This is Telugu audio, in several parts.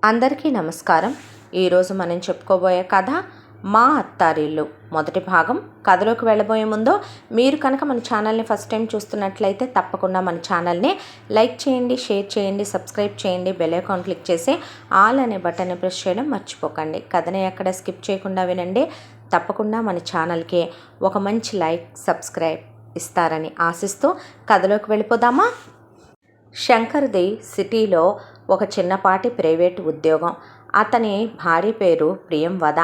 అందరికీ నమస్కారం. ఈరోజు మనం చెప్పుకోబోయే కథ మా అత్తారిల్లు మొదటి భాగం. కథలోకి వెళ్ళబోయే ముందు మీరు కనుక మన ఛానల్ని ఫస్ట్ టైం చూస్తున్నట్లయితే తప్పకుండా మన ఛానల్ని లైక్ చేయండి, షేర్ చేయండి, సబ్స్క్రైబ్ చేయండి, బెల్ ఐకాన్ క్లిక్ చేసి ఆల్ అనే బటన్ని ప్రెస్ చేయడం మర్చిపోకండి. కథని ఎక్కడ స్కిప్ చేయకుండా వినండి. తప్పకుండా మన ఛానల్కి ఒక మంచి లైక్, సబ్స్క్రైబ్ ఇస్తారని ఆశిస్తూ కథలోకి వెళ్ళిపోదామా. శంకర్ది సిటీలో ఒక చిన్నపాటి ప్రైవేట్ ఉద్యోగం. అతని భార్య పేరు ప్రియంవద.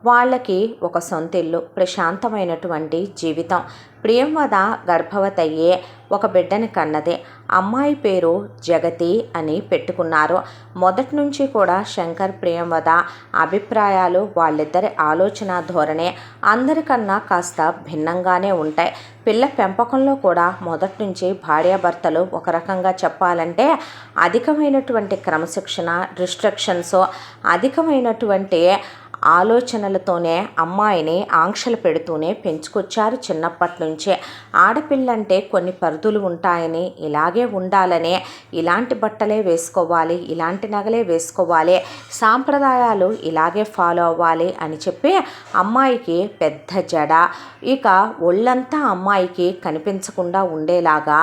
వాళ్ళకి ఒక సొంత ఇల్లు, ప్రశాంతమైనటువంటి జీవితం. ప్రియంవద గర్భవతి అయ్యే ఒక బిడ్డని కన్నది. అమ్మాయి పేరు జగతి అని పెట్టుకున్నారు. మొదటి నుంచి కూడా శంకర్ ప్రియంవద అభిప్రాయాలు, వాళ్ళిద్దరి ఆలోచన ధోరణే అందరికన్నా కాస్త భిన్నంగానే ఉంటాయి. పిల్ల పెంపకంలో కూడా మొదటి నుంచి భార్యాభర్తలు ఒక రకంగా చెప్పాలంటే అధికమైనటువంటి క్రమశిక్షణ, రిస్ట్రిక్షన్స్, అధికమైనటువంటి ఆలోచనలతోనే అమ్మాయిని ఆంక్షలు పెడుతూనే పెంచుకొచ్చారు చిన్నప్పటి నుంచే. ఆడపిల్లంటే కొన్ని పరిధులు ఉంటాయని, ఇలాగే ఉండాలనే, ఇలాంటి బట్టలే వేసుకోవాలి, ఇలాంటి నగలే వేసుకోవాలి, సాంప్రదాయాలు ఇలాగే ఫాలో అవ్వాలి అని చెప్పి అమ్మాయికి పెద్ద జడ, ఇక ఒళ్ళంతా అమ్మాయికి కనిపించకుండా ఉండేలాగా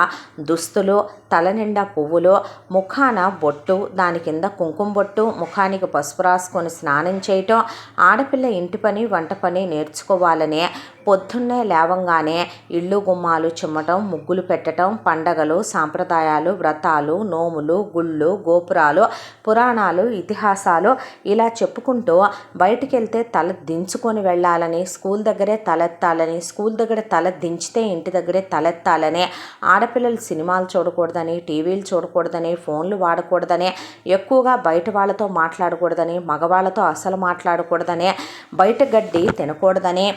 దుస్తులు, తల నిండా పువ్వులు, ముఖాన బొట్టు, దాని కింద కుంకుమ బొట్టు, ముఖానికి పసుపు రాసుకొని స్నానం చేయటం, ఆడపిల్ల ఇంటి పని వంట పని నేర్చుకోవాలనే పొద్దున్నే లేవంగానే ఇళ్ళు గుమ్మాలు చిమ్మటం, ముగ్గులు పెట్టడం, పండగలు, సాంప్రదాయాలు, వ్రతాలు, నోములు, గుళ్ళు, గోపురాలు, పురాణాలు, ఇతిహాసాలు ఇలా చెప్పుకుంటూ బయటికి వెళ్తే తల దించుకొని వెళ్ళాలని, స్కూల్ దగ్గరే తలెత్తాలని, స్కూల్ దగ్గర తల దించితే ఇంటి దగ్గరే తలెత్తాలని, ఆడపిల్లలు సినిమాలు చూడకూడదని, టీవీలు చూడకూడదని, ఫోన్లు వాడకూడదని, ఎక్కువగా బయట వాళ్ళతో మాట్లాడకూడదని, మగవాళ్ళతో అసలు మాట్లాడకూడదని, బయట గడ్డి తినకూడదని,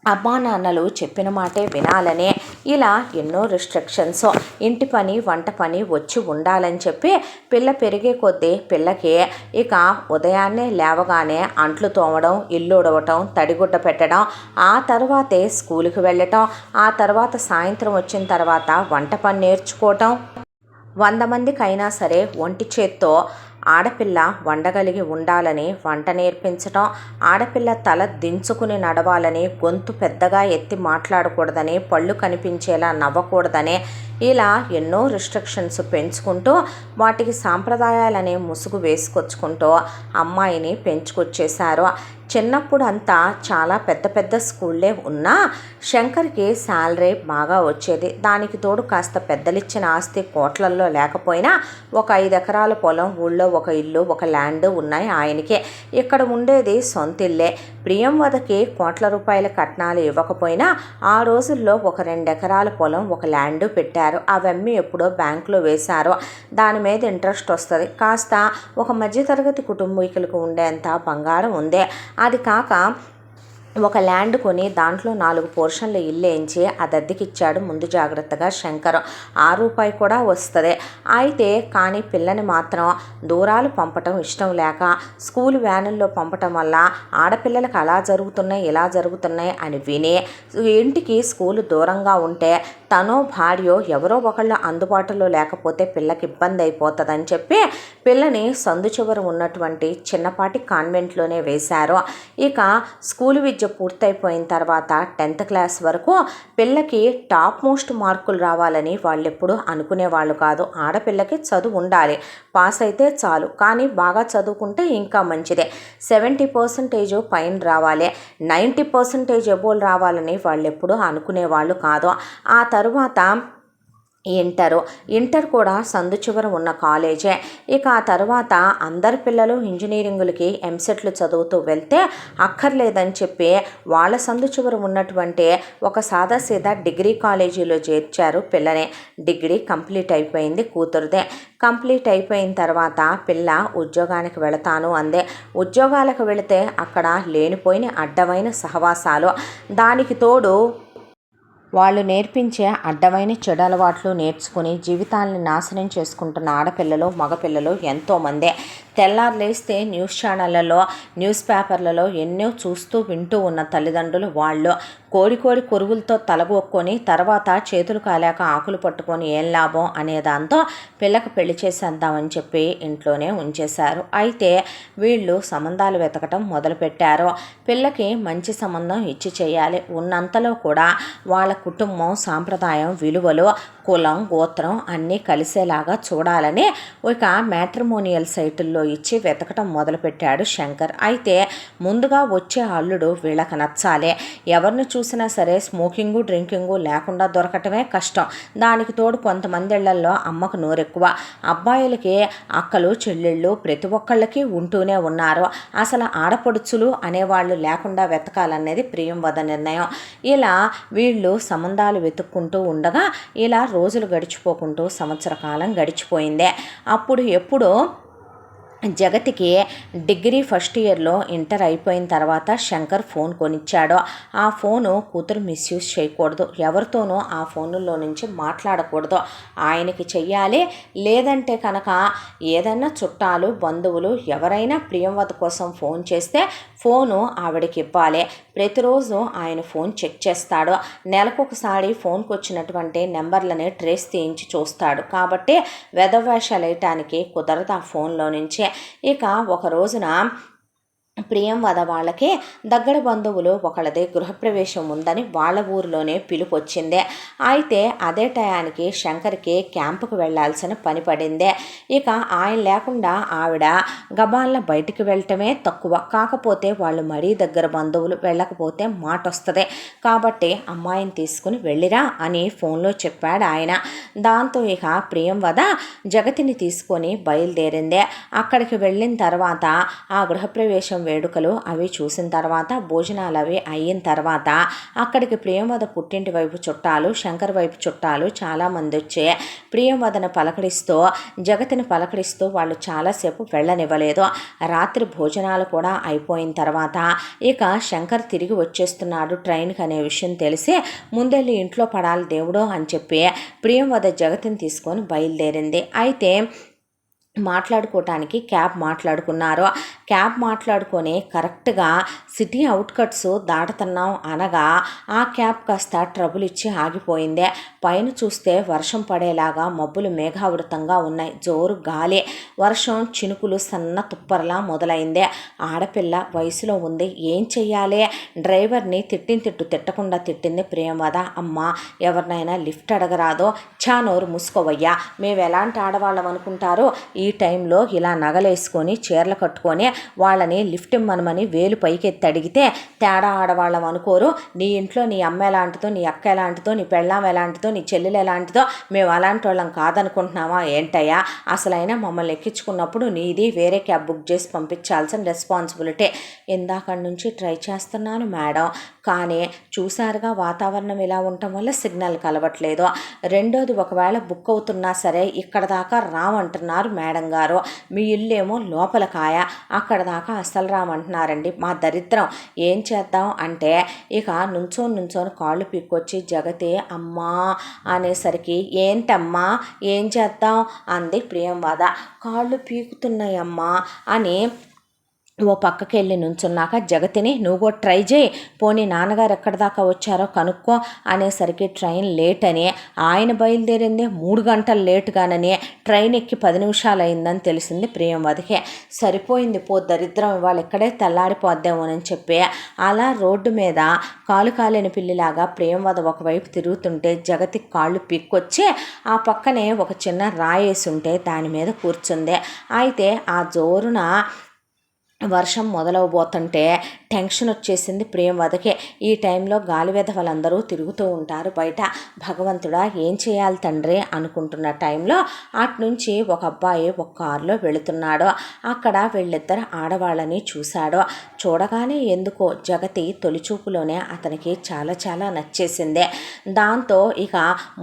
అమ్మా నాన్నలు చెప్పిన మాటే వినాలనే, ఇలా ఎన్నో రిస్ట్రిక్షన్స్, ఇంటి పని వంట పని వచ్చి ఉండాలని చెప్పి పిల్ల పెరిగే కొద్దీ పిల్లకి ఇక ఉదయాన్నే లేవగానే అంట్లు తోమడం, ఇల్లు ఉడవటం, తడిగుడ్డ పెట్టడం, ఆ తర్వాతే స్కూల్కి వెళ్ళటం, ఆ తర్వాత సాయంత్రం వచ్చిన తర్వాత వంట పని నేర్చుకోవటం, 100 మందికైనా సరే ఒంటి చేత్తో ఆడపిల్ల వండగలిగి ఉండాలని వంట నేర్పించటం, ఆడపిల్ల తల దించుకుని నడవాలని, గొంతు పెద్దగా ఎత్తి మాట్లాడకూడదని, పళ్ళు కనిపించేలా నవ్వకూడదని, ఇలా ఎన్నో రిస్ట్రిక్షన్స్ పెంచుకుంటూ వాటికి సాంప్రదాయాలనే ముసుగు వేసుకొచ్చుకుంటూ అమ్మాయిని పెంచుకొచ్చేశారు. చిన్నప్పుడు అంతా చాలా పెద్ద పెద్ద స్కూళ్ళే ఉన్నా శంకర్కి శాలరీ బాగా వచ్చేది. దానికి తోడు కాస్త పెద్దలిచ్చిన ఆస్తి కోట్లల్లో లేకపోయినా ఒక 5 ఎకరాల పొలం, ఊళ్ళో ఒక ఇల్లు, ఒక ల్యాండ్ ఉన్నాయి ఆయనకే. ఇక్కడ ఉండేది సొంత ఇల్లే. ప్రియంవదకి కోట్ల రూపాయల కట్నాలు ఇవ్వకపోయినా ఆ రోజుల్లో ఒక 2 ఎకరాల పొలం, ఒక ల్యాండ్ పెట్టారు. అవన్నీ ఎప్పుడో బ్యాంకులో వేశారు. దాని మీద ఇంట్రెస్ట్ వస్తుంది. కాస్త ఒక మధ్యతరగతి కుటుంబీకులకు ఉండేంత బంగారం ఉంది. అది కాక ఒక ల్యాండ్ కొని దాంట్లో 4 పోర్షన్లు ఇల్లు వేయించి అది అద్దెకిచ్చాడు ముందు జాగ్రత్తగా శంకర్. రూపాయి కూడా వస్తుంది. అయితే కానీ పిల్లని మాత్రం దూరాలు పంపటం ఇష్టం లేక స్కూల్ వ్యానుల్లో పంపటం వల్ల ఆడపిల్లలకు అలా జరుగుతున్నాయి, ఇలా జరుగుతున్నాయి అని విని ఇంటికి స్కూలు దూరంగా ఉంటే తనో భార్యో ఎవరో ఒకళ్ళు అందుబాటులో లేకపోతే పిల్లకి ఇబ్బంది అయిపోతుందని చెప్పి పిల్లని సందు చివర ఉన్నటువంటి చిన్నపాటి కాన్వెంట్లోనే వేశారు. ఇక స్కూల్ విద్య పూర్తయిపోయిన తర్వాత 10th క్లాస్ వరకు పిల్లకి టాప్ మోస్ట్ మార్కులు రావాలని వాళ్ళు ఎప్పుడూ అనుకునేవాళ్ళు కాదు. ఆడపిల్లకి చదువు ఉండాలి, పాస్ అయితే చాలు, కానీ బాగా చదువుకుంటే ఇంకా మంచిదే. 70% పైన రావాలి, 90% ఎబోల్ రావాలని వాళ్ళు ఎప్పుడూ అనుకునేవాళ్ళు కాదు. ఆ తరువాత ఇంటర్ కూడా సందు చివర ఉన్న కాలేజే. ఇక ఆ తర్వాత అందరి పిల్లలు ఇంజనీరింగులకి ఎంసెట్లు చదువుతూ వెళ్తే అక్కర్లేదని చెప్పి వాళ్ళ సందు చివర ఉన్నటువంటి ఒక సాదాసీదా డిగ్రీ కాలేజీలో చేర్చారు పిల్లని. డిగ్రీ కంప్లీట్ అయిపోయింది కూతురుదే. కంప్లీట్ అయిపోయిన తర్వాత పిల్ల ఉద్యోగానికి వెళతాను అందే. ఉద్యోగాలకు వెళితే అక్కడ లేనిపోయిన అడ్డమైన సహవాసాలు, దానికి తోడు వాళ్ళు నేర్పించే అడ్డమైన చెడు అలవాట్లు నేర్చుకుని జీవితాలను నాశనం చేసుకుంటున్న ఆడపిల్లలు, మగపిల్లలు ఎంతోమందే. తెల్లారు లేస్తే న్యూస్ ఛానళ్ళలో న్యూస్ పేపర్లలో ఎన్నో చూస్తూ వింటూ ఉన్న తల్లిదండ్రులు వాళ్ళు కోడి కొరుగులతో తలగొక్కొని తర్వాత చేతులు కాలేక ఆకులు పట్టుకొని ఏం లాభం అనే దాంతో పిల్లకి పెళ్లి చేసేద్దామని చెప్పి ఇంట్లోనే ఉంచేశారు. అయితే వీళ్ళు సంబంధాలు వెతకటం మొదలుపెట్టారు. పిల్లకి మంచి సంబంధం ఇచ్చి చేయాలి, ఉన్నంతలో కూడా వాళ్ళ కుటుంబం సాంప్రదాయం విలువలు కులం గోత్రం అన్నీ కలిసేలాగా చూడాలని ఒక మ్యాట్రిమోనియల్ సైటుల్లో ఇచ్చి వెతకటం మొదలుపెట్టాడు శంకర్. అయితే ముందుగా వచ్చే అల్లుడు వీళ్ళకి నచ్చాలి. ఎవరిని చూసినా సరే స్మోకింగు డ్రింకింగు లేకుండా దొరకటమే కష్టం. దానికి తోడు కొంతమంది ఇళ్లల్లో అమ్మకు నోరెక్కువ, అబ్బాయిలకి అక్కలు చెల్లెళ్ళు ప్రతి ఒక్కళ్ళకి ఉంటూనే ఉన్నారు. అసలు ఆడపడుచులు అనేవాళ్ళు లేకుండా వెతకాలనేది ప్రియంవద నిర్ణయం. ఇలా వీళ్ళు సంబంధాలు వెతుక్కుంటూ ఉండగా ఇలా రోజులు గడిచిపోకుంటూ సంవత్సర కాలం గడిచిపోయిందే. అప్పుడు ఎప్పుడో జగతికి డిగ్రీ ఫస్ట్ ఇయర్లో ఇంటర్ అయిపోయిన తర్వాత శంకర్ ఫోన్ కొనిచ్చాడు. ఆ ఫోను కూతురు మిస్యూజ్ చేయకూడదు, ఎవరితోనూ ఆ ఫోనుల్లో నుంచి మాట్లాడకూడదు, ఆయనకి చెయ్యాలి. లేదంటే కనుక ఏదైనా చుట్టాలు బంధువులు ఎవరైనా ప్రియంవద కోసం ఫోన్ చేస్తే ఫోను ఆవిడకి ఇవ్వాలి. ప్రతిరోజు ఆయన ఫోన్ చెక్ చేస్తాడు. నెలకొకసారి ఫోన్కి వచ్చినటువంటి నెంబర్లని ట్రేస్ తీయించి చూస్తాడు. కాబట్టి వెధవేషాలు వేయటానికి కుదరదు ఆ ఫోన్లో నుంచి. ఇక ఒక రోజున ప్రియంవద వాళ్ళకి దగ్గర బంధువులు ఒకళ్ళది గృహప్రవేశం ఉందని వాళ్ళ ఊరిలోనే పిలుపు వచ్చిందే. అయితే అదే టయానికి శంకర్కి క్యాంపుకు వెళ్లాల్సిన పని పడిందే. ఇక ఆయన లేకుండా ఆవిడ గబాల్న బయటికి వెళ్ళటమే తక్కువ. కాకపోతే వాళ్ళు మరీ దగ్గర బంధువులు, వెళ్ళకపోతే మాట వస్తుంది. కాబట్టి అమ్మాయిని తీసుకుని వెళ్ళిరా అని ఫోన్లో చెప్పాడు ఆయన. దాంతో ఇక ప్రియంవద జగతిని తీసుకొని బయలుదేరిందే. అక్కడికి వెళ్ళిన తర్వాత ఆ గృహప్రవేశం వేడుకలు అవి చూసిన తర్వాత భోజనాలు అవి అయిన తర్వాత అక్కడికి ప్రియంవద పుట్టింటి వైపు చుట్టాలు శంకర్ వైపు చుట్టాలు చాలామంది వచ్చే ప్రియంవదను పలకరిస్తూ జగతిని పలకరిస్తూ వాళ్ళు చాలాసేపు వెళ్ళనివ్వలేదు. రాత్రి భోజనాలు కూడా అయిపోయిన తర్వాత ఇక శంకర్ తిరిగి వచ్చేస్తున్నాడు ట్రైన్కి అనే విషయం తెలిసి ముందెళ్ళి ఇంట్లో పడాలి దేవుడు అని చెప్పి ప్రియంవద జగతిని తీసుకొని బయలుదేరింది. అయితే మాట్లాడుకోవటానికి క్యాబ్ మాట్లాడుకున్నారు. క్యాబ్ మాట్లాడుకొని కరెక్ట్గా సిటీ అవుట్కట్స్ దాటుతున్నాం అనగా ఆ క్యాబ్ కాస్త ట్రబుల్ ఇచ్చి ఆగిపోయిందే. పైన చూస్తే వర్షం పడేలాగా మబ్బులు మేఘావృతంగా ఉన్నాయి. జోరు గాలి, వర్షం చినుకులు సన్న తుప్పరలా మొదలైందే. ఆడపిల్ల వయసులో ఉంది, ఏం చెయ్యాలి? డ్రైవర్ని తిట్టకుండా తిట్టింది ప్రియంవద. అమ్మ ఎవరినైనా లిఫ్ట్ అడగరాదో? నోరు మూసుకోవయ్యా, మేము ఎలాంటి ఆడవాళ్ళం అనుకుంటారో? ఈ టైంలో ఇలా నగలేసుకొని చీరలు కట్టుకొని వాళ్ళని లిఫ్ట్ ఇమ్మనమని వేలు పైకెత్తి అడిగితే తేడా ఆడవాళ్ళం అనుకోరు. నీ ఇంట్లో నీ అమ్మ ఎలాంటిదో, నీ అక్క ఎలాంటిదో, నీ పెళ్ళాం ఎలాంటిదో, నీ చెల్లెలు ఎలాంటిదో మేము అలాంటి వాళ్ళం కాదనుకుంటున్నామా ఏంటయ్యా? అసలైనా మమ్మల్ని ఎక్కించుకున్నప్పుడు నీది వేరే క్యాబ్ బుక్ చేసి పంపించాల్సిన రెస్పాన్సిబిలిటీ. ఇందాక నుంచి ట్రై చేస్తున్నాను మేడం, కానీ చూసారుగా వాతావరణం ఇలా ఉండటం వల్ల సిగ్నల్ కలవట్లేదు. రెండోది ఒకవేళ బుక్ అవుతున్నా సరే ఇక్కడ దాకా రామంటున్నారు మేడం గారు, మీ ఇల్లేమో లోపల కాయ, అక్కడ దాకా అస్సలు రామంటున్నారండి. మా దరిద్రం ఏం చేద్దాం అంటే ఇక నుంచోని కాళ్ళు పీక్కొచ్చి జగతి అమ్మా అనేసరికి ఏంటమ్మా ఏం చేద్దాం అంది ప్రియంవద. కాళ్ళు పీకుతున్నాయమ్మా అని ఓ పక్కకి వెళ్ళి నుంచున్నాక జగతిని నువ్వు కూడా ట్రై చేయి, పోనీ నాన్నగారు ఎక్కడి దాకా వచ్చారో కనుక్కో అనేసరికి ట్రైన్ లేట్ అని ఆయన బయలుదేరింది 3 గంటలు లేటుగానని ట్రైన్ ఎక్కి 10 నిమిషాలు అయిందని తెలిసింది ప్రియంవదకి. సరిపోయింది పో దరిద్రం, ఇవాళ ఇక్కడే తెల్లారిపోద్దామని చెప్పి అలా రోడ్డు మీద కాలు కాలేని పిల్లిలాగా ప్రియంవద ఒకవైపు తిరుగుతుంటే జగతి కాళ్ళు పీక్కొచ్చి ఆ పక్కనే ఒక చిన్న రాయేసి ఉంటే దాని మీద కూర్చుంది. అయితే ఆ జోరున వర్షం మొదలవబోతుంటే టెన్షన్ వచ్చేసింది ప్రియంవదకి. ఈ టైంలో గాలి వెధవలందరూ తిరుగుతూ ఉంటారు బయట. భగవంతుడా ఏం చేయాలి తండ్రి అనుకుంటున్న టైంలో అటు నుంచి ఒక అబ్బాయి ఒక కారులో వెళుతున్నాడు. అక్కడ వీళ్ళిద్దరు ఆడవాళ్ళని చూశాడు. చూడగానే ఎందుకో జగతి తొలిచూపులోనే అతనికి చాలా చాలా నచ్చేసింది. దాంతో ఇక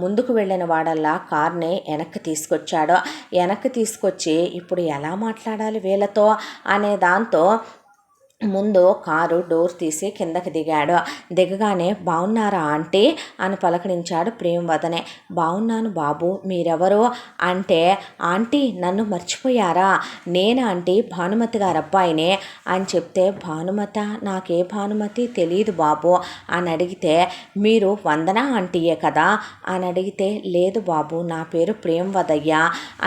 ముందుకు వెళ్ళిన వాడల్లా కార్ని వెనక్కి తీసుకొచ్చాడు. వెనక్కి తీసుకొచ్చి ఇప్పుడు ఎలా మాట్లాడాలి వీళ్ళతో అనే దాంతో ముందు కారు డోర్ తీసి కిందకి దిగాడు. దిగగానే బాగున్నారా ఆంటీ అని పలకరించాడు ప్రేమవదనే. బాగున్నాను బాబు, మీరెవరు అంటే, ఆంటీ నన్ను మర్చిపోయారా, నేను ఆంటీ భానుమతి గారి అబ్బాయినే అని చెప్తే, భానుమత, నాకే భానుమతి తెలియదు బాబు అని అడిగితే, మీరు వందన ఆంటీయే కదా అని అడిగితే, లేదు బాబు నా పేరు ప్రేమవదయ్య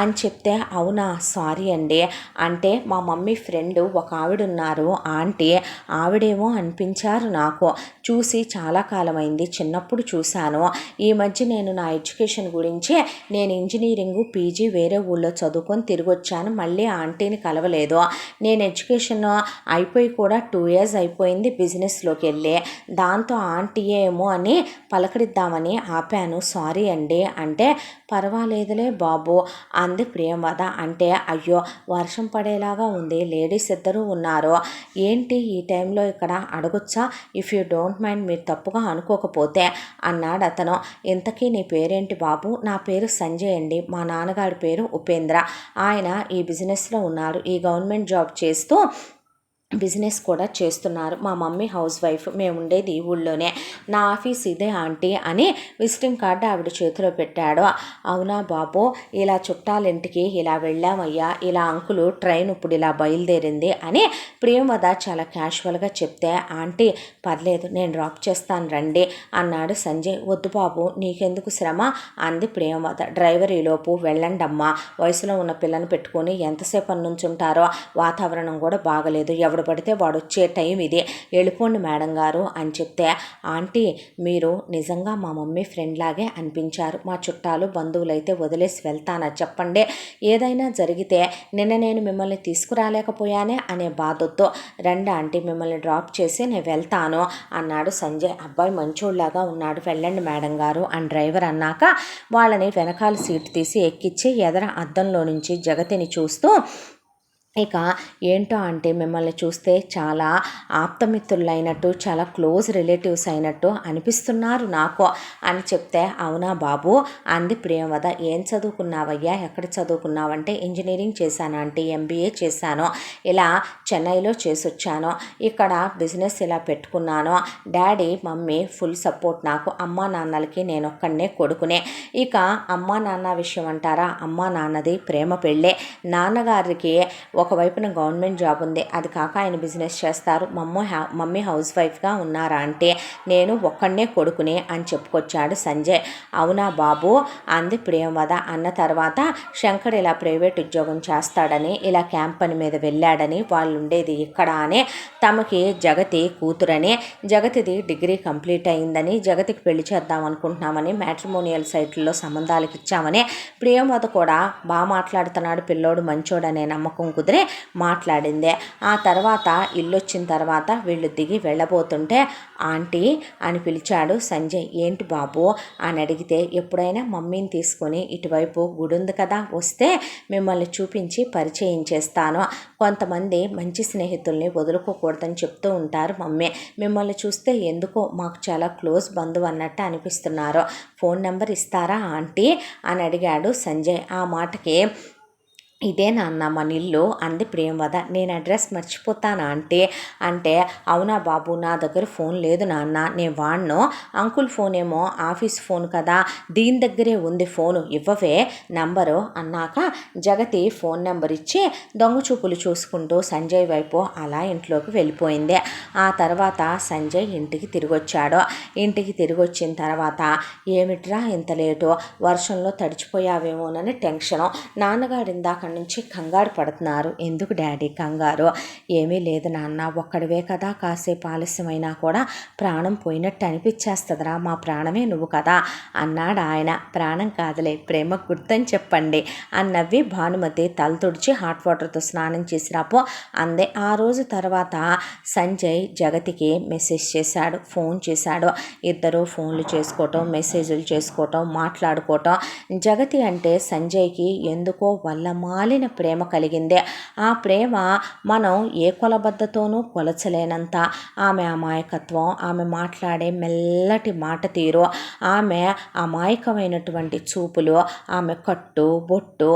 అని చెప్తే, అవునా సారీ అండి, అంటే మా మమ్మీ ఫ్రెండ్ ఒక ఆవిడున్నారు ఆంటీ, ఆవిడేమో అనిపించారు నాకు, చూసి చాలా కాలమైంది, చిన్నప్పుడు చూశాను, ఈ మధ్య నేను నా ఎడ్యుకేషన్ గురించి నేను ఇంజనీరింగు పీజీ వేరే ఊళ్ళో చదువుకొని తిరిగి వచ్చాను, మళ్ళీ ఆంటీని కలవలేదు, నేను ఎడ్యుకేషన్ అయిపోయి కూడా 2 years అయిపోయింది, బిజినెస్లోకి వెళ్ళి, దాంతో ఆంటీ ఏమో అని పలకరిద్దామని ఆపాను, సారీ అండి అంటే, పర్వాలేదులే బాబు అంది ప్రియమద. అంటే, అయ్యో వర్షం పడేలాగా ఉంది, లేడీస్ ఇద్దరు ఉన్నారు, ఏంటి ఈ టైంలో ఇక్కడ అడగొచ్చా, ఇఫ్ యూ డోంట్ మైండ్, మీరు తప్పుగా అనుకోకపోతే అన్నాడు అతను. ఇంతకీ నీ పేరేంటి బాబు? నా పేరు సంజయ్ అండి, మా నాన్నగారి పేరు ఉపేంద్ర, ఆయన ఈ బిజినెస్లో ఉన్నారు, ఈ గవర్నమెంట్ జాబ్ చేస్తూ బిజినెస్ కూడా చేస్తున్నారు, మా మమ్మీ హౌస్ వైఫ్, మేము ఉండేది ఈ ఊళ్ళోనే, నా ఆఫీస్ ఇదే ఆంటీ అని విజిటింగ్ కార్డు ఆవిడ చేతిలో పెట్టాడు. అవునా బాబు, ఇలా చుట్టాలింటికి ఇలా వెళ్ళామయ్యా, ఇలా అంకులు ట్రైన్ ఇప్పుడు ఇలా బయలుదేరింది అని ప్రియమద చాలా క్యాషువల్గా చెప్తే, ఆంటీ పర్లేదు నేను డ్రాప్ చేస్తాను రండి అన్నాడు సంజయ్. వద్దు బాబు నీకెందుకు శ్రమ అంది ప్రియమద. డ్రైవర్ ఈలోపు వెళ్ళండమ్మా, వయసులో ఉన్న పిల్లని పెట్టుకొని ఎంతసేపు నుంచుంటారో, వాతావరణం కూడా బాగలేదు, ఎవడు పడితే వాడు వచ్చే టైం ఇది, వెళ్ళిపోండి మేడం గారు అని చెప్తే, ఆంటీ మీరు నిజంగా మా మమ్మీ ఫ్రెండ్ లాగే అనిపించారు, మా చుట్టాలు బంధువులైతే వదిలేసి వెళ్తానా చెప్పండి, ఏదైనా జరిగితే నిన్న నేను మిమ్మల్ని తీసుకురాలేకపోయానే అనే బాధతో, రండి ఆంటీ మిమ్మల్ని డ్రాప్ చేసి నేను వెళ్తాను అన్నాడు సంజయ్. అబ్బాయి మంచోళ్ళలాగా ఉన్నాడు, వెళ్ళండి మేడం గారు అని డ్రైవర్ అన్నాక వాళ్ళని వెనకాల సీట్ తీసి ఎక్కించి ఎదర అద్దంలో నుంచి జగతిని చూస్తూ, ఇక ఏంటో అంటే మిమ్మల్ని చూస్తే చాలా ఆప్తమిత్రులైనట్టు, చాలా క్లోజ్ రిలేటివ్స్ అయినట్టు అనిపిస్తున్నారు నాకు అని చెప్తే, అవునా బాబు అంది ప్రియమద. ఏం చదువుకున్నావయ్యా, ఎక్కడ చదువుకున్నావంటే, ఇంజనీరింగ్ చేశాను అంటే, MBA చేశాను, ఇలా చెన్నైలో చేసొచ్చాను, ఇక్కడ బిజినెస్ ఇలా పెట్టుకున్నాను, డాడీ మమ్మీ ఫుల్ సపోర్ట్ నాకు, అమ్మా నాన్నలకి నేను ఒక్కడనే కొడుకునే. ఇక అమ్మా నాన్న విషయం అంటారా, అమ్మా నాన్నది ప్రేమ పెళ్ళే, నాన్నగారికి ఒకవైపున గవర్నమెంట్ జాబ్ ఉంది, అది కాక ఆయన బిజినెస్ చేస్తారు, మమ్మీ హౌస్ వైఫ్గా ఉన్నారా అంటే, నేను ఒక్కడనే కొడుకునే అని చెప్పుకొచ్చాడు సంజయ్. అవునా బాబు అంది ప్రియమద. అన్న తర్వాత శంకర్ ఇలా ప్రైవేట్ ఉద్యోగం చేస్తాడని, ఇలా క్యాంప్ పని మీద వెళ్ళాడని, వాళ్ళు ఉండేది ఇక్కడ అని, తమకి జగతి కూతురని, జగతిది డిగ్రీ కంప్లీట్ అయిందని, జగతికి పెళ్లి చేద్దాం అనుకుంటున్నామని మ్యాట్రిమోనియల్ సైట్లలో సంబంధాలకు ఇచ్చామని, ప్రియమద కూడా బాగా మాట్లాడుతున్నాడు పిల్లోడు మంచోడనే నమ్మకం కుదిరి మాట్లాడిందే. ఆ తర్వాత ఇల్లొచ్చిన తర్వాత వీళ్ళు దిగి వెళ్ళబోతుంటే, ఆంటీ అని పిలిచాడు సంజయ్. ఏంటి బాబు అని అడిగితే, ఎప్పుడైనా మమ్మీని తీసుకొని ఇటువైపు గుడి ఉంది కదా వస్తే మిమ్మల్ని చూపించి పరిచయం చేస్తాను, కొంతమంది మంచి స్నేహితుల్ని వదులుకోకూడదని చెప్తూ ఉంటారు మమ్మీ, మిమ్మల్ని చూస్తే ఎందుకో మాకు చాలా క్లోజ్ బంధువు అన్నట్టు అనిపిస్తున్నారు, ఫోన్ నెంబర్ ఇస్తారా ఆంటీ అని అడిగాడు సంజయ్. ఆ మాటకి, ఇదే నాన్న మన ఇల్లు అంది ప్రేమవద. నేను అడ్రస్ మర్చిపోతానా అంటే, అవునా బాబు నా దగ్గర ఫోన్ లేదు నాన్న, నేను వాడిను, అంకుల్ ఫోన్ ఏమో ఆఫీస్ ఫోన్ కదా, దీని దగ్గరే ఉంది ఫోను, ఇవ్వవే నంబరు అన్నాక జగతి ఫోన్ నెంబర్ ఇచ్చి దొంగ చూపులు చూసుకుంటూ సంజయ్ వైపు అలా ఇంట్లోకి వెళ్ళిపోయింది. ఆ తర్వాత సంజయ్ ఇంటికి తిరిగి వచ్చాడు. ఇంటికి తిరిగి వచ్చిన తర్వాత, ఏమిట్రా ఇంత లేటు, వర్షంలో తడిచిపోయావేమోనని టెన్షను, నాన్నగారు ఇందాక నుంచి కంగారు పడుతున్నారు. ఎందుకు డాడీ కంగారు? ఏమీ లేదు నాన్న, ఒక్కడివే కదా, కాసేపు ఆలస్యమైనా కూడా ప్రాణం పోయినట్టు అనిపించేస్తుందిరా, మా ప్రాణమే నువ్వు కదా అన్నాడు ఆయన. ప్రాణం కాదులే, ప్రేమ గుర్తని చెప్పండి అన్నవి భానుమతి తల తుడిచి హాట్ వాటర్తో స్నానం చేసి రాపో అందే. ఆ రోజు తర్వాత సంజయ్ జగతికి మెసేజ్ చేశాడు, ఫోన్ చేశాడు, ఇద్దరు ఫోన్లు చేసుకోవటం, మెసేజ్లు చేసుకోవటం, మాట్లాడుకోవటం. జగతి అంటే సంజయ్కి ఎందుకో వల్లమా మాలిన ప్రేమ కలిగింది. ఆ ప్రేమ మనం ఏ కొలబద్దతోనూ కొలచలేనంత. ఆమె అమాయకత్వం, ఆమె మాట్లాడే మెల్లటి మాట తీరు, ఆమె అమాయకమైనటువంటి చూపులు, ఆమె కట్టు బొట్టు,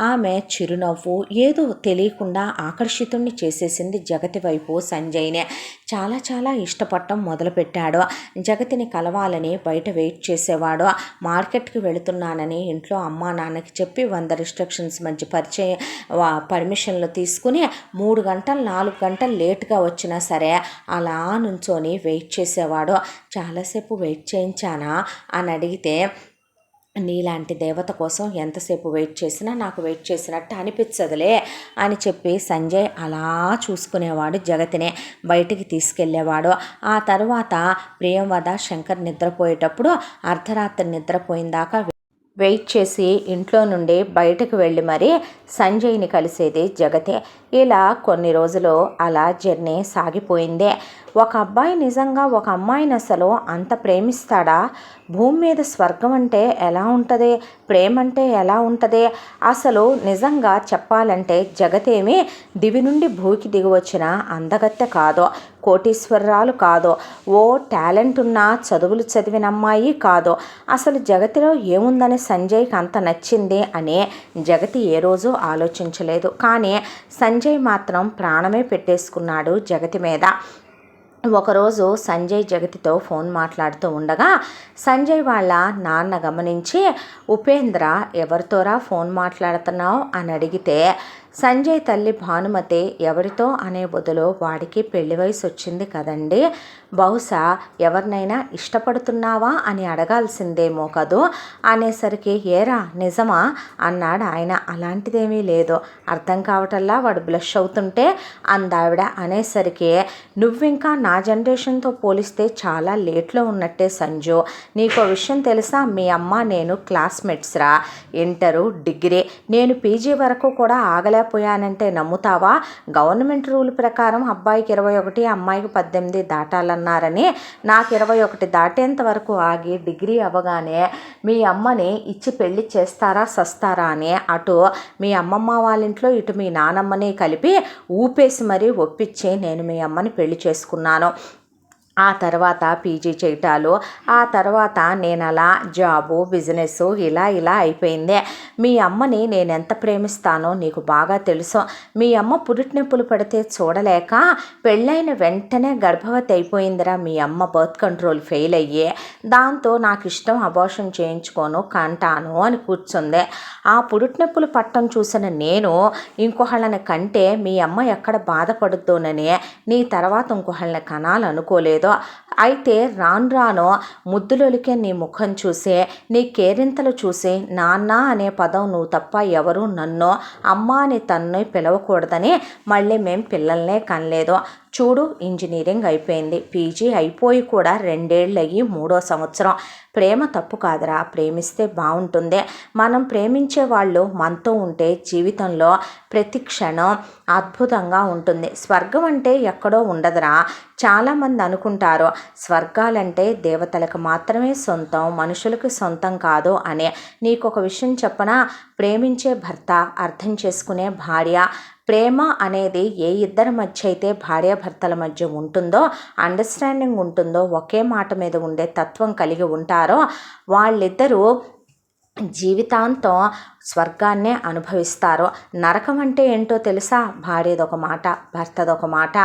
ఆమె చిరునవ్వు ఏదో తెలియకుండా ఆకర్షితుణ్ణి చేసేసింది జగతి వైపు సంజయ్నే. చాలా చాలా ఇష్టపడటం మొదలుపెట్టాడు. జగతిని కలవాలని బయట వెయిట్ చేసేవాడు. మార్కెట్కి వెళుతున్నానని ఇంట్లో అమ్మా నాన్నకి చెప్పి 100 రిస్ట్రిక్షన్స్ మధ్య పర్మిషన్లు తీసుకుని 3 గంటలు 4 గంటలు లేటుగా వచ్చినా సరే అలా నుంచొని వెయిట్ చేసేవాడు. చాలాసేపు వెయిట్ చేయించానా అని అడిగితే, నీలాంటి దేవత కోసం ఎంతసేపు వెయిట్ చేసినా నాకు వెయిట్ చేసినట్టు అనిపించదులే అని చెప్పి సంజయ్ అలా చూసుకునేవాడు. జగతినే బయటికి తీసుకెళ్ళేవాడు. ఆ తర్వాత ప్రియంవద శంకర్ నిద్రపోయేటప్పుడు అర్ధరాత్రి నిద్రపోయిందాకా వెయిట్ చేసి ఇంట్లో నుండి బయటకు వెళ్ళి మరీ సంజయ్ని కలిసేది జగతే. ఇలా కొన్ని రోజులు అలా జర్నీ సాగిపోయిందే. ఒక అబ్బాయి నిజంగా ఒక అమ్మాయిని అసలు అంత ప్రేమిస్తాడా? భూమి మీద స్వర్గం అంటే ఎలా ఉంటుంది, ప్రేమ అంటే ఎలా ఉంటుంది? అసలు నిజంగా చెప్పాలంటే జగతేమి దివి నుండి భూకి దిగి వచ్చిన అందగత్తె కాదు, కోటీశ్వరరాలు కాదు, ఓ టాలెంట్ ఉన్న చదువులు చదివిన అమ్మాయి కాదు. అసలు జగతిలో ఏముందని సంజయ్కి అంత నచ్చింది అని జగతి ఏ రోజు ఆలోచించలేదు. కానీ సంజయ్ మాత్రం ప్రాణమే పెట్టేసుకున్నాడు జగతి మీద. ఒకరోజు సంజయ్ జగతితో ఫోన్ మాట్లాడుతూ ఉండగా సంజయ్ వాళ్ళ నాన్న గమనించి, ఉపేంద్ర ఎవరితోరా ఫోన్ మాట్లాడుతున్నావు అని అడిగితే, సంజయ్ తల్లి భానుమతి ఎవరితో అనే బదులు, వాడికి పెళ్లి వయసు వచ్చింది కదండి, బహుశా ఎవరినైనా ఇష్టపడుతున్నావా అని అడగాల్సిందేమో కదూ అనేసరికి, ఏరా నిజమా అన్నాడు ఆయన. అలాంటిదేమీ లేదు, అర్థం కావటల్లా వాడు బ్లష్ అవుతుంటే అందావిడ. అనేసరికి, నువ్వింకా నా జనరేషన్తో పోలిస్తే చాలా లేట్లో ఉన్నట్టే సంజు. నీకో విషయం తెలుసా, మీ అమ్మ నేను క్లాస్మేట్స్ రా, ఇంటరు డిగ్రీ. నేను పీజీ వరకు కూడా ఆగలేకపోయానంటే నమ్ముతావా? గవర్నమెంట్ రూల్ ప్రకారం అబ్బాయికి 21 అమ్మాయికి 18 దాటాలన్నారని నాకు 21 దాటేంత వరకు ఆగి డిగ్రీ అవ్వగానే మీ అమ్మని ఇచ్చి పెళ్లి చేస్తారా సస్తారా అని అటు మీ అమ్మమ్మ వాళ్ళ ఇంట్లో ఇటు మీ నానమ్మని కలిపి ఊపేసి మరీ ఒప్పించి నేను మీ అమ్మని పెళ్లి చేసుకున్నాను. ఆ తర్వాత పీజీ చేయటాలు, ఆ తర్వాత నేను అలా జాబు బిజినెస్ ఇలా అయిపోయింది. మీ అమ్మని నేను ఎంత ప్రేమిస్తానో నీకు బాగా తెలుసు. మీ అమ్మ పురిటి నొప్పులు పడితే చూడలేక పెళ్ళైన వెంటనే గర్భవతి అయిపోయిందిరా మీ అమ్మ, బర్త్ కంట్రోల్ ఫెయిల్ అయ్యి. దాంతో నాకు ఇష్టం అబార్షన్ చేయించుకోను కంటాను అని కూర్చుంది. ఆ పురిటి నొప్పులు పట్టం చూసిన నేను ఇంకొకళ్ళని కంటే మీ అమ్మ ఎక్కడ బాధపడుతోనని నీ తర్వాత ఇంకొకళ్ళని కనాలనుకోలేదు. అయితే రాను ముద్దులొలికే నీ ముఖం చూసే, నీ కేరింతలు చూసి నాన్న అనే పదం నువ్వు తప్ప ఎవరు నన్ను అమ్మ అని తన్ను పిలవకూడదని మళ్ళీ మేం పిల్లల్నే కనలేదు. చూడు, ఇంజనీరింగ్ అయిపోయింది, పీజీ అయిపోయి కూడా 2 ఏళ్ళు అయ్యి 3వ సంవత్సరం. ప్రేమ తప్పు కాదురా, ప్రేమిస్తే బాగుంటుంది. మనం ప్రేమించే వాళ్ళు మనతో ఉంటే జీవితంలో ప్రతి క్షణం అద్భుతంగా ఉంటుంది. స్వర్గం అంటే ఎక్కడో ఉండదురా. చాలామంది అనుకుంటారు స్వర్గాలంటే దేవతలకు మాత్రమే సొంతం, మనుషులకు సొంతం కాదు అని. నీకు ఒక విషయం చెప్పనా, ప్రేమించే భర్త, అర్థం చేసుకునే భార్య, ప్రేమ అనేది ఏ ఇద్దరి మధ్య అయితే భార్యాభర్తల మధ్య ఉంటుందో, అండర్స్టాండింగ్ ఉంటుందో, ఒకే మాట మీద ఉండే తత్వం కలిగి ఉంటారో వాళ్ళిద్దరూ జీవితాంతం స్వర్గాన్నే అనుభవిస్తారు. నరకం అంటే ఏంటో తెలుసా? భార్యదొక మాట, భర్తదొక మాట.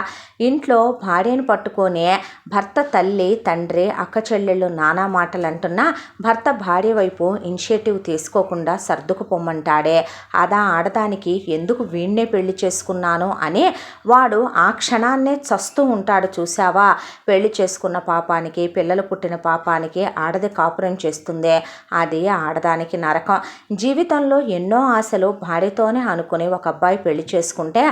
ఇంట్లో భార్యను పట్టుకొని భర్త తల్లి తండ్రి అక్క చెల్లెళ్ళు నానా మాటలు అంటున్నా భర్త భార్య వైపు ఇనిషియేటివ్ తీసుకోకుండా సర్దుకుపోమ్మంటాడే. అదా ఆడదానికి ఎందుకు వీణ్ణే పెళ్లి చేసుకున్నాను అని వాడు ఆ క్షణాన్నే చస్తూ ఉంటాడు. చూసావా, పెళ్లి చేసుకున్న పాపానికి, పిల్లలు పుట్టిన పాపానికి ఆడది కాపురం చేస్తుంది. అది ఆడదానికి నరకం. జీవితంలో ఎన్నో ఆశలు భార్యతోనే అనుకుని ఒక అబ్బాయి పెళ్లి చేసుకుంటే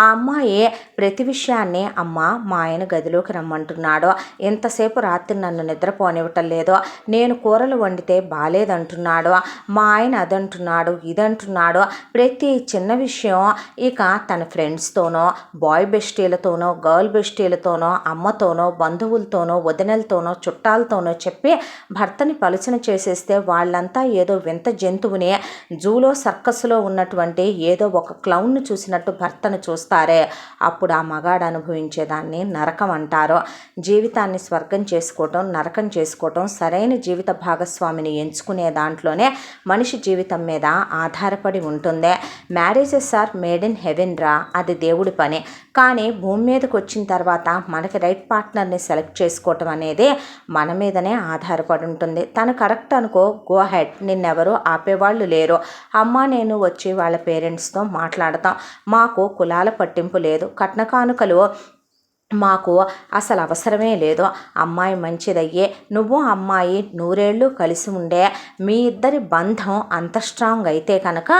ఆ అమ్మాయి ప్రతి విషయాన్ని, అమ్మ మా ఆయన గదిలోకి రమ్మంటున్నాడు, ఎంతసేపు రాత్రి నన్ను నిద్రపోనివ్వటం లేదు, నేను కూరలు వండితే బాలేదంటున్నాడు, మా ఆయన అదంటున్నాడు ఇదంటున్నాడు. ప్రతి చిన్న విషయం ఇక తన ఫ్రెండ్స్తోనో, బాయ్ బెస్టీలతోనో, గర్ల్ బెస్టీలతోనో, అమ్మతోనో, బంధువులతోనో, వదినలతోనో, చుట్టాలతోనో చెప్పి భర్తని పలుచన చేసేస్తే వాళ్ళంతా ఏదో వింత జంతువుని జూలో సర్కస్లో ఉన్నటువంటి ఏదో ఒక క్లౌన్ను చూసినట్టు భర్తను చూస్తారే, అప్పుడు ఆ మగాడు అనుభవించేదాన్ని నరకం అంటారు. జీవితాన్ని స్వర్గం చేసుకోవటం, నరకం చేసుకోవటం సరైన జీవిత భాగస్వామిని ఎంచుకునే దాంట్లోనే మనిషి జీవితం మీద ఆధారపడి ఉంటుంది. Marriages are made in heaven రా, అది దేవుడి పని. కానీ భూమి మీదకి వచ్చిన తర్వాత మనకి రైట్ పార్ట్నర్ని సెలెక్ట్ చేసుకోవటం అనేది మన మీదనే ఆధారపడి ఉంటుంది. తను కరెక్ట్ అనుకో, గో హెడ్, నిన్నెవరూ ఆపేవాళ్ళు లేరు. అమ్మ నేను వచ్చి వాళ్ళ పేరెంట్స్తో మాట్లాడతాం. మాకు కులాల పట్టింపు లేదు, కట్న కానుకలు మాకు అసలు అవసరమే లేదు. అమ్మాయి మంచిదయ్యే, నువ్వు అమ్మాయి నూరేళ్ళు కలిసి ఉండే మీ ఇద్దరి బంధం అంత స్ట్రాంగ్ అయితే కనుక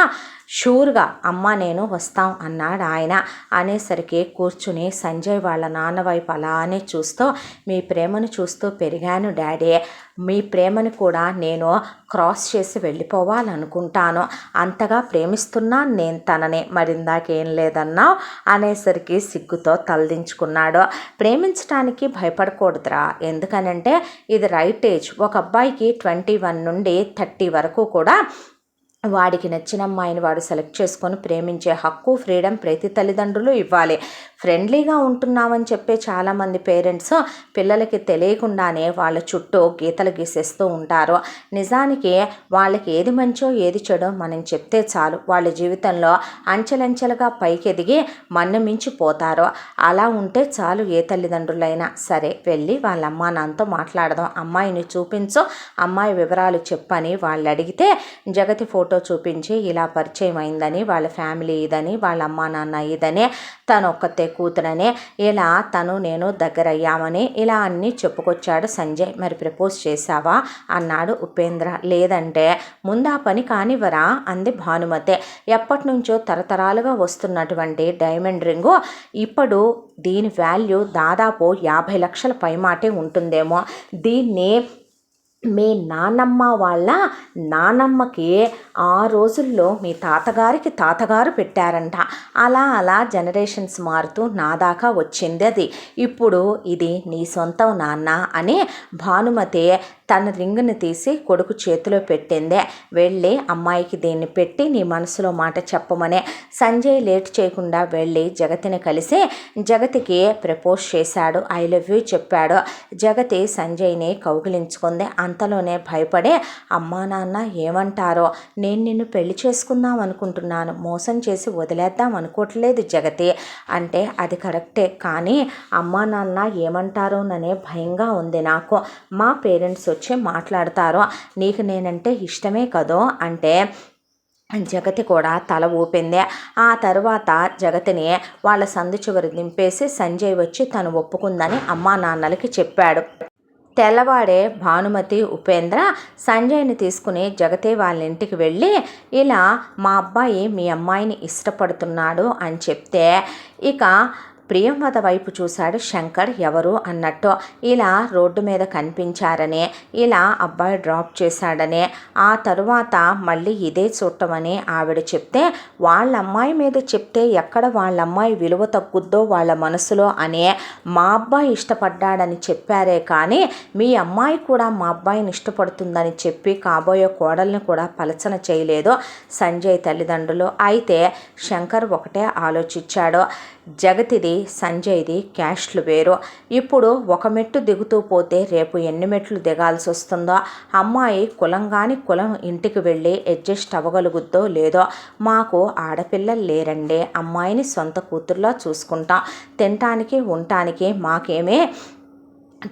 షూర్గా అమ్మ నేను వస్తాం అన్నాడు ఆయన. అనేసరికి కూర్చుని సంజయ్ వాళ్ళ నాన్న వైపు అలానే చూస్తూ, మీ ప్రేమను చూస్తూ పెరిగాను డాడీ, మీ ప్రేమను కూడా నేను క్రాస్ చేసి వెళ్ళిపోవాలనుకుంటాను, అంతగా ప్రేమిస్తున్నాను నేను తనని, మరిందాకేం లేదన్నావు అనేసరికి సిగ్గుతో తలదించుకున్నాడు. ప్రేమించడానికి భయపడకూడదురా, ఎందుకనంటే ఇది రైట్ ఏజ్. ఒక అబ్బాయికి 21 నుండి 30 వరకు కూడా వాడికి నచ్చిన అమ్మాయిని వాడు సెలెక్ట్ చేసుకొని ప్రేమించే హక్కు, ఫ్రీడమ్ ప్రతి తల్లిదండ్రులు ఇవ్వాలి. ఫ్రెండ్లీగా ఉంటున్నామని చెప్పే చాలామంది పేరెంట్స్ పిల్లలకి తెలియకుండానే వాళ్ళ చుట్టూ గీతలు గీసేస్తూ ఉంటారు. నిజానికి వాళ్ళకి ఏది మంచో ఏది చెడో మనం చెప్తే చాలు, వాళ్ళ జీవితంలో అంచెలంచెలుగా పైకెదిగి మన్ను మించిపోతారు. అలా ఉంటే చాలు ఏ తల్లిదండ్రులైనా సరే. వెళ్ళి వాళ్ళ అమ్మా నాన్నతో మాట్లాడదాం, అమ్మాయిని చూపించు, అమ్మాయి వివరాలు చెప్పని వాళ్ళు అడిగితే జగతి ఫోటో చూపించి ఇలా పరిచయం అయిందని, వాళ్ళ ఫ్యామిలీ ఇదని, వాళ్ళ అమ్మా నాన్న ఇదని, తను ఒక్కతే కూతురని, ఇలా తను నేను దగ్గర అయ్యామని ఇలా అన్నీ చెప్పుకొచ్చాడు సంజయ్. మరి ప్రపోజ్ చేశావా అన్నాడు ఉపేంద్ర. లేదంటే ముందు ఆ పని కానివ్వరా అంది భానుమతి. ఎప్పటి నుంచో తరతరాలుగా వస్తున్నటువంటి డైమండ్ రింగు ఇప్పుడు దీని వాల్యూ దాదాపు 50 లక్షల పైమాటే ఉంటుందేమో. దీన్ని మీ నాన్నమ్మ వాళ్ళ నానమ్మకి ఆ రోజుల్లో మీ తాతగారు పెట్టారంట. అలా అలా జనరేషన్స్ మారుతూ నా దాకా వచ్చింది అది. ఇప్పుడు ఇది నీ సొంతం నాన్న అని భానుమతి తన రింగుని తీసి కొడుకు చేతిలో పెట్టిందే. వెళ్ళి అమ్మాయికి దీన్ని పెట్టి నీ మనసులో మాట చెప్పమనే. సంజయ్ లేట్ చేయకుండా వెళ్ళి జగతిని కలిసి జగతికి ప్రపోజ్ చేశాడు, ఐ లవ్ యూ చెప్పాడు. జగతి సంజయ్ని కౌగిలించుకుంది. అంతలోనే భయపడే, అమ్మా నాన్న ఏమంటారో, నేను నిన్ను పెళ్లి చేసుకుందాం అనుకుంటున్నాను, మోసం చేసి వదిలేద్దాం అనుకోవట్లేదు జగతి అంటే, అది కరెక్టే కానీ అమ్మా నాన్న ఏమంటారోననే భయంగా ఉంది నాకు. మా పేరెంట్స్ వచ్చి మాట్లాడతారో, నీకు నేనంటే ఇష్టమే కదో అంటే జగతి కూడా తల ఊపింది. ఆ తర్వాత జగతిని వాళ్ళ సందు చివరి దింపేసి సంజయ్ వచ్చి తను ఒప్పుకుందని అమ్మా నాన్నలకి చెప్పాడు. తెల్లవాడే భానుమతి, ఉపేంద్ర సంజయ్ని తీసుకుని జగతి వాళ్ళ ఇంటికి వెళ్ళి ఇలా మా అబ్బాయి మీ అమ్మాయిని ఇష్టపడుతున్నాడు అని చెప్తే ఇక ప్రియంవద వైపు చూశాడు శంకర్. ఎవరు అన్నట్టు ఇలా రోడ్డు మీద కనిపించారని, ఇలా అబ్బాయి డ్రాప్ చేశాడని, ఆ తరువాత మళ్ళీ ఇదే చూడటమని ఆవిడ చెప్తే, వాళ్ళ అమ్మాయి మీద చెప్తే ఎక్కడ వాళ్ళ అమ్మాయి విలువ తగ్గుద్దో వాళ్ళ మనసులో అనే మా అబ్బాయి ఇష్టపడ్డాడని చెప్పారే కానీ మీ అమ్మాయి కూడా మా అబ్బాయిని ఇష్టపడుతుందని చెప్పి కాబోయే కోడల్ని కూడా పలచన చేయలేదు సంజయ్ తల్లిదండ్రులు. అయితే శంకర్ ఒకటే ఆలోచించాడు, జగతిది సంజయ్ది క్యాస్ట్లు వేరు. ఇప్పుడు ఒక మెట్టు దిగుతూ పోతే రేపు ఎన్ని మెట్లు దిగాల్సి వస్తుందో, అమ్మాయి కులంగాని కులం ఇంటికి వెళ్ళి అడ్జస్ట్ అవ్వగలుగుద్దో లేదో. మాకు ఆడపిల్లలు లేరండి, అమ్మాయిని సొంత కూతుర్లా చూసుకుంటాం, తినటానికి ఉండటానికి మాకేమే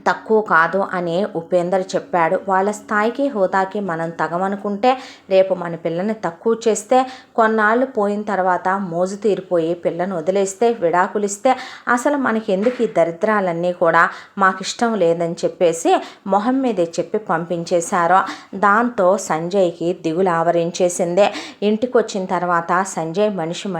తక్కువ కాదు అని ఉపేందర్ చెప్పాడు. వాళ్ళ స్థాయికి హోదాకి మనం తగమనుకుంటే రేపు మన పిల్లని తక్కువ చేస్తే, కొన్నాళ్ళు పోయిన తర్వాత మోజు తీరిపోయి పిల్లని వదిలేస్తే, విడాకులిస్తే అసలు మనకి ఎందుకు ఈ దరిద్రాలన్నీ కూడా మాకు ఇష్టం లేదని చెప్పేసి మొహం మీదే చెప్పి పంపించేశారు. దాంతో సంజయ్కి దిగులు ఆవరించేసిందే. ఇంటికి వచ్చిన తర్వాత సంజయ్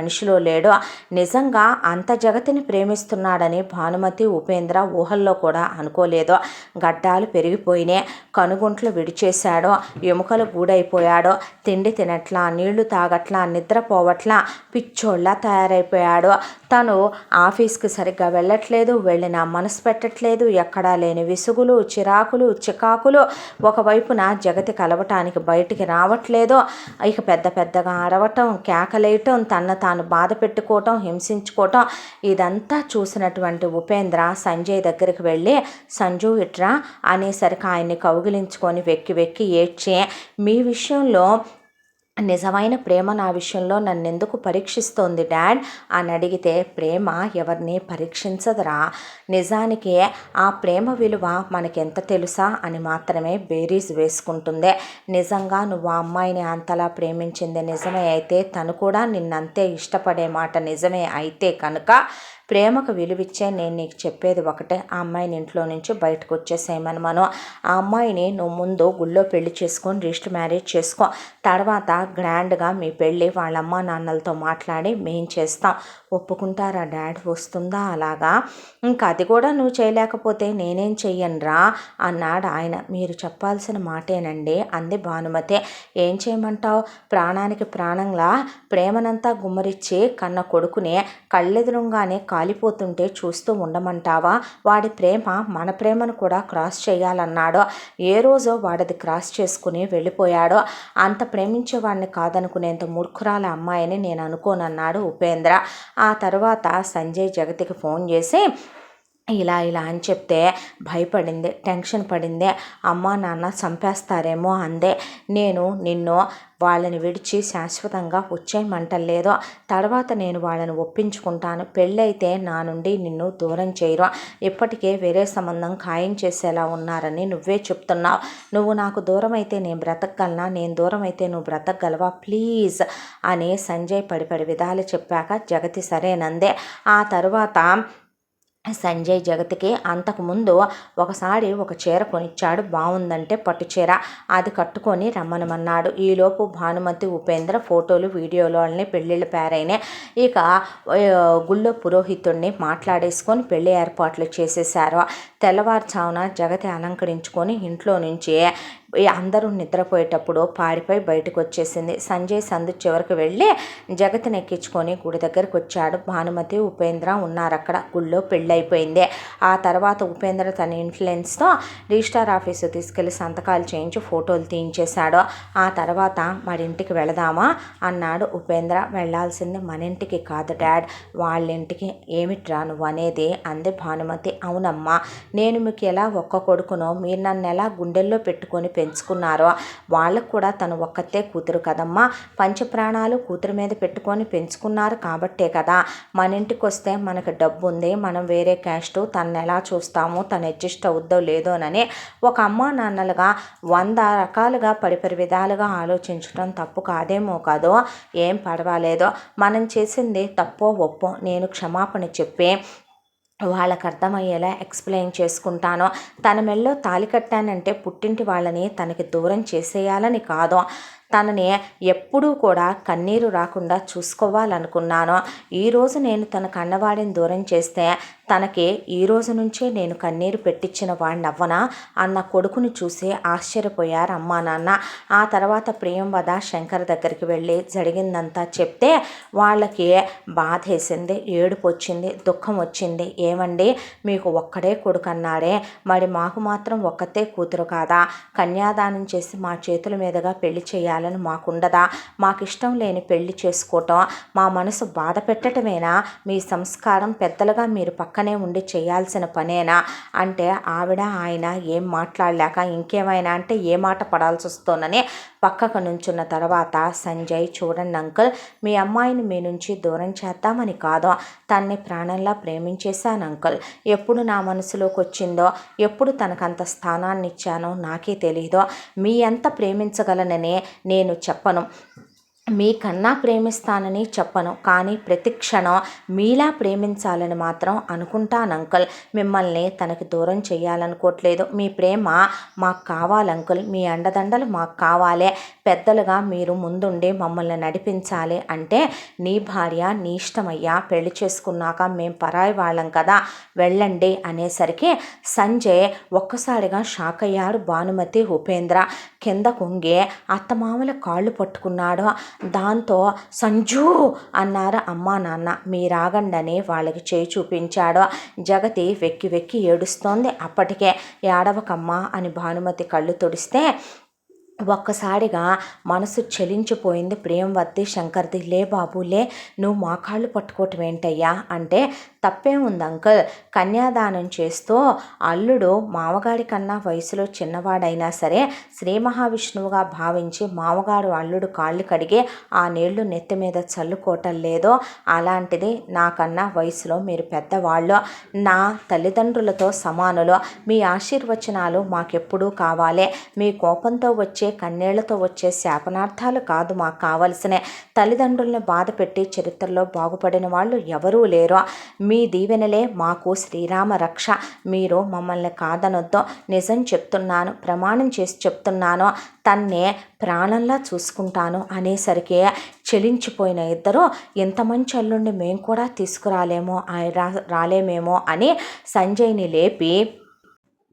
మనిషిలో లేడు. నిజంగా అంత జగతిని ప్రేమిస్తున్నాడని భానుమతి, ఉపేంద్ర ఊహల్లో కూడా అనుకో అనుకోలేదో. గడ్డాలు పెరిగిపోయినాయి, కనుగుంట్లు విడిచేశాడో, ఎముకలు గూడైపోయాడో, తిండి తినట్లా, నీళ్లు తాగట్లా, నిద్రపోవట్లా, పిచ్చోళ్ళ తయారైపోయాడు. తను ఆఫీస్కి సరిగ్గా వెళ్ళట్లేదు, వెళ్ళినా మనసు పెట్టట్లేదు, ఎక్కడా లేని విసుగులు, చిరాకులు, చికాకులు. ఒకవైపున జగతి కలవటానికి బయటికి రావట్లేదు. ఇక పెద్ద పెద్దగా అరవటం, కేకలేయటం, తను తాను బాధ పెట్టుకోవటం, హింసించుకోవటం. ఇదంతా చూసినటువంటి ఉపేంద్ర సంజయ్ దగ్గరికి వెళ్ళి, సంజు ఇట్రా అనేసరికి ఆయన్ని కౌగిలించుకొని వెక్కి వెక్కి ఏడ్చి, మీ విషయంలో నిజమైన ప్రేమ నా విషయంలో నన్నెందుకు పరీక్షిస్తోంది డాడ్ అని అడిగితే, ప్రేమ ఎవరిని పరీక్షించదురా, నిజానికి ఆ ప్రేమ విలువ మనకెంత తెలుసా అని మాత్రమే బేరీజ్ వేసుకుంటుంది. నిజంగా నువ్వు ఆ అమ్మాయిని అంతలా ప్రేమించింది నిజమే అయితే, తను కూడా నిన్నంతే ఇష్టపడే మాట నిజమే అయితే కనుక ప్రేమకు విలువిచ్చే నేను నీకు చెప్పేది ఒకటే, ఆ అమ్మాయిని ఇంట్లో నుంచి బయటకు వచ్చేసేయమని. ఆ అమ్మాయిని నువ్వు ముందు గుళ్ళో పెళ్లి చేసుకొని రిజిస్టర్ మ్యారేజ్ చేసుకో, తర్వాత గ్రాండ్గా మీ పెళ్ళి వాళ్ళ అమ్మ నాన్నలతో మాట్లాడి మేం చేస్తాం. ఒప్పుకుంటారా డాడ్? వస్తుందా అలాగా? ఇంకా అది కూడా నువ్వు చేయలేకపోతే నేనేం చెయ్యనురా అన్నాడు ఆయన. మీరు చెప్పాల్సిన మాటేనండి అంది భానుమతి. ఏం చేయమంటావు? ప్రాణానికి ప్రాణంలా ప్రేమనంతా గుమ్మరిచ్చి కన్న కొడుకునే కళ్ళెదురుగానే కాలిపోతుంటే చూస్తూ ఉండమంటావా? వాడి ప్రేమ మన ప్రేమను కూడా క్రాస్ చేయాలన్నాడో, ఏ రోజో వాడిది క్రాస్ చేసుకుని వెళ్ళిపోయాడో. అంత ప్రేమించే వాడిని కాదనుకునేంత మూర్ఖురాల అమ్మాయిని నేను అనుకోనన్నాడు ఉపేంద్ర. ఆ తర్వాత సంజయ్ జగతికి ఫోన్ చేసి ఇలా అని చెప్తే భయపడింది, టెన్షన్ పడింది. అమ్మ నాన్న చంపేస్తారేమో అందే. నేను నిన్ను వాళ్ళని విడిచి శాశ్వతంగా వచ్చేయమంటలేదు, తర్వాత నేను వాళ్ళని ఒప్పించుకుంటాను, పెళ్ళైతే నా నుండి నిన్ను దూరం చేయరు, ఇప్పటికే వేరే సంబంధం ఖాయం చేసేలా ఉన్నారని నువ్వే చెప్తున్నావు. నువ్వు నాకు దూరం అయితే నేను బ్రతకగలనా? నేను దూరం అయితే నువ్వు బ్రతకగలవా? ప్లీజ్ అని సంజయ్ పడిపడి విధాలు చెప్పాక జగతి సరేనందే. ఆ తర్వాత సంజయ్ జగతికి అంతకుముందు ఒకసారి ఒక చీర కొనిచ్చాడు, బాగుందంటే పట్టు చీర, అది కట్టుకొని రమ్మనమన్నాడు. ఈలోపు భానుమతి ఉపేంద్ర ఫోటోలు వీడియోలు అన్నీ పెళ్ళిళ్ళు పేరైనాయి. ఇక గుళ్ళో పురోహితుడిని మాట్లాడేసుకొని పెళ్లి ఏర్పాట్లు చేసేసారు. తెల్లవారుజామున జగతి అలంకరించుకొని ఇంట్లో నుంచి అందరూ నిద్రపోయేటప్పుడు పాడిపై బయటకు వచ్చేసింది. సంజయ్ సందు చివరికి వెళ్ళి జగతిని ఎక్కించుకొని గుడి దగ్గరికి వచ్చాడు. భానుమతి ఉపేంద్ర ఉన్నారు అక్కడ. గుళ్ళో పెళ్ళైపోయింది. ఆ తర్వాత ఉపేంద్ర తన ఇన్ఫ్లుయెన్స్తో రిజిస్టార్ ఆఫీసు తీసుకెళ్లి సంతకాలు చేయించి ఫోటోలు తీయించేశాడు. ఆ తర్వాత మరి ఇంటికి వెళదామా అన్నాడు ఉపేంద్ర. వెళ్లాల్సింది మన ఇంటికి కాదు డాడ్, వాళ్ళ ఇంటికి. ఏమిట్రా నువ్వు అనేది అంది భానుమతి. అవునమ్మా, నేను మీకు ఎలా ఒక్క కొడుకునో మీరు నన్ను ఎలా గుండెల్లో పెట్టుకొని పెంచుకున్నారో వాళ్ళకు కూడా తను ఒక్కతే కూతురు కదమ్మా. పంచప్రాణాలు కూతురు మీద పెట్టుకొని పెంచుకున్నారు కాబట్టే కదా మన ఇంటికి వస్తే మనకు డబ్బు ఉంది, మనం వేరే క్యాస్ట్, తను ఎలా చూస్తామో, తను అడ్జస్ట్ అవుద్దో లేదోనని ఒక అమ్మ నాన్నలుగా 100 రకాలుగా పరిపరి విధాలుగా ఆలోచించడం తప్పు కాదేమో కాదో. ఏం పర్వాలేదో, మనం చేసింది తప్పో ఒప్పో నేను క్షమాపణ చెప్పి వాళ్ళకు అర్థమయ్యేలా ఎక్స్ప్లెయిన్ చేసుకుంటాను. తన మెల్లో తాళి కట్టానంటే పుట్టింటి వాళ్ళని తనకి దూరం చేసేయాలని కాదు, తనని ఎప్పుడూ కూడా కన్నీరు రాకుండా చూసుకోవాలనుకున్నాను. ఈరోజు నేను తన కన్నవాడిని దూరం చేస్తే తనకి ఈ రోజు నుంచే నేను కన్నీరు పెట్టించిన వాడిని అవ్వనా అన్న కొడుకుని చూసి ఆశ్చర్యపోయారు అమ్మా నాన్న. ఆ తర్వాత ప్రియంవద శంకర్ దగ్గరికి వెళ్ళి జరిగిందంతా చెప్తే వాళ్ళకి బాధేసింది, ఏడుపు వచ్చింది, దుఃఖం వచ్చింది. ఏమండి, మీకు ఒక్కడే కొడుకు అన్నాడే, మరి మాకు మాత్రం ఒక్కతే కూతురు కాదా? కన్యాదానం చేసి మా చేతుల మీదుగా పెళ్లి చేయాలని మాకుండదా? మాకు ఇష్టం లేని పెళ్లి చేసుకోవటం మా మనసు బాధ పెట్టడమేనా? మీ సంస్కారం పెద్దలుగా మీరు పక్కనే ఉండి చేయాల్సిన పనేనా అంటే ఆవిడ ఆయన ఏం మాట్లాడలేక ఇంకేమైనా అంటే ఏ మాట పడాల్సి వస్తోందని పక్కకు నుంచున్న తర్వాత సంజయ్, చూడండి అంకుల్, మీ అమ్మాయిని మీ నుంచి దూరం చేద్దామని కాదు, తన్ని ప్రాణంలా ప్రేమించేశాను అంకుల్. ఎప్పుడు నా మనసులోకి వచ్చిందో, ఎప్పుడు తనకంత స్థానాన్ని ఇచ్చానో నాకే తెలీదో. మీ ఎంత ప్రేమించగలనని నేను చెప్పను, మీకన్నా ప్రేమిస్తానని చెప్పను, కానీ ప్రతి క్షణం మీలా ప్రేమించాలని మాత్రం అనుకుంటాను అంకుల్. మిమ్మల్ని తనకి దూరం చేయాలనుకోవట్లేదు. మీ ప్రేమ మాకు కావాలి అంకుల్, మీ అండదండలు మాకు కావాలి. పెద్దలుగా మీరు ముందుండి మమ్మల్ని నడిపించాలి అంటే నీ భార్య నీ ఇష్టమయ్యా, పెళ్లి చేసుకున్నాక మేము పరాయి వాళ్ళం కదా, వెళ్ళండి అనేసరికి సంజయ్ ఒక్కసారిగా షాక్ అయ్యాడు. భానుమతి, ఉపేంద్ర కింద కొంగి అత్తమామల కాళ్ళు పట్టుకున్నాడు. దాంతో సంజు అన్నారు అమ్మా నాన్న. మీరాగండని వాళ్ళకి చేయి చూపించాడు. జగతి వెక్కి వెక్కి ఏడుస్తోంది. అప్పటికే ఏడవకమ్మా అని భానుమతి కళ్ళు తుడిస్తే ఒక్కసారిగా మనసు చలించిపోయింది ప్రియంవతి శంకర్ది. లే బాబు లే, నువ్వు మా కాళ్ళు పట్టుకోవటం ఏంటయ్యా అంటే, తప్పేముంది అంకుల్, కన్యాదానం చేస్తూ అల్లుడు మామగారి కన్నా వయసులో చిన్నవాడైనా సరే శ్రీ మహావిష్ణువుగా భావించి మామగారు అల్లుడు కాళ్ళు కడిగి ఆ నీళ్లు నెత్తి మీద చల్లుకోవటం లేదో అలాంటిది నాకన్నా వయసులో మీరు పెద్దవాళ్ళు, నా తల్లిదండ్రులతో సమానులు. మీ ఆశీర్వచనాలు మాకెప్పుడూ కావాలి. మీ కోపంతో వచ్చే కన్నీళ్లతో వచ్చే శాపనార్థాలు కాదు మాకు కావలసినే. తల్లిదండ్రుల్ని బాధ పెట్టి చరిత్రలో బాగుపడిన వాళ్ళు ఎవరూ లేరు. మీ దీవెనలే మాకు శ్రీరామ రక్ష. మీరు మమ్మల్ని కాదనొద్దు. నిజం చెప్తున్నాను, ప్రమాణం చేసి చెప్తున్నాను, తన్నే ప్రాణంలా చూసుకుంటాను అనేసరికి చెలించిపోయిన ఇద్దరు, ఇంత మంచి అల్లుండి మేము కూడా తీసుకురాలేమో రాలేమేమో అని సంజయ్ని లేపి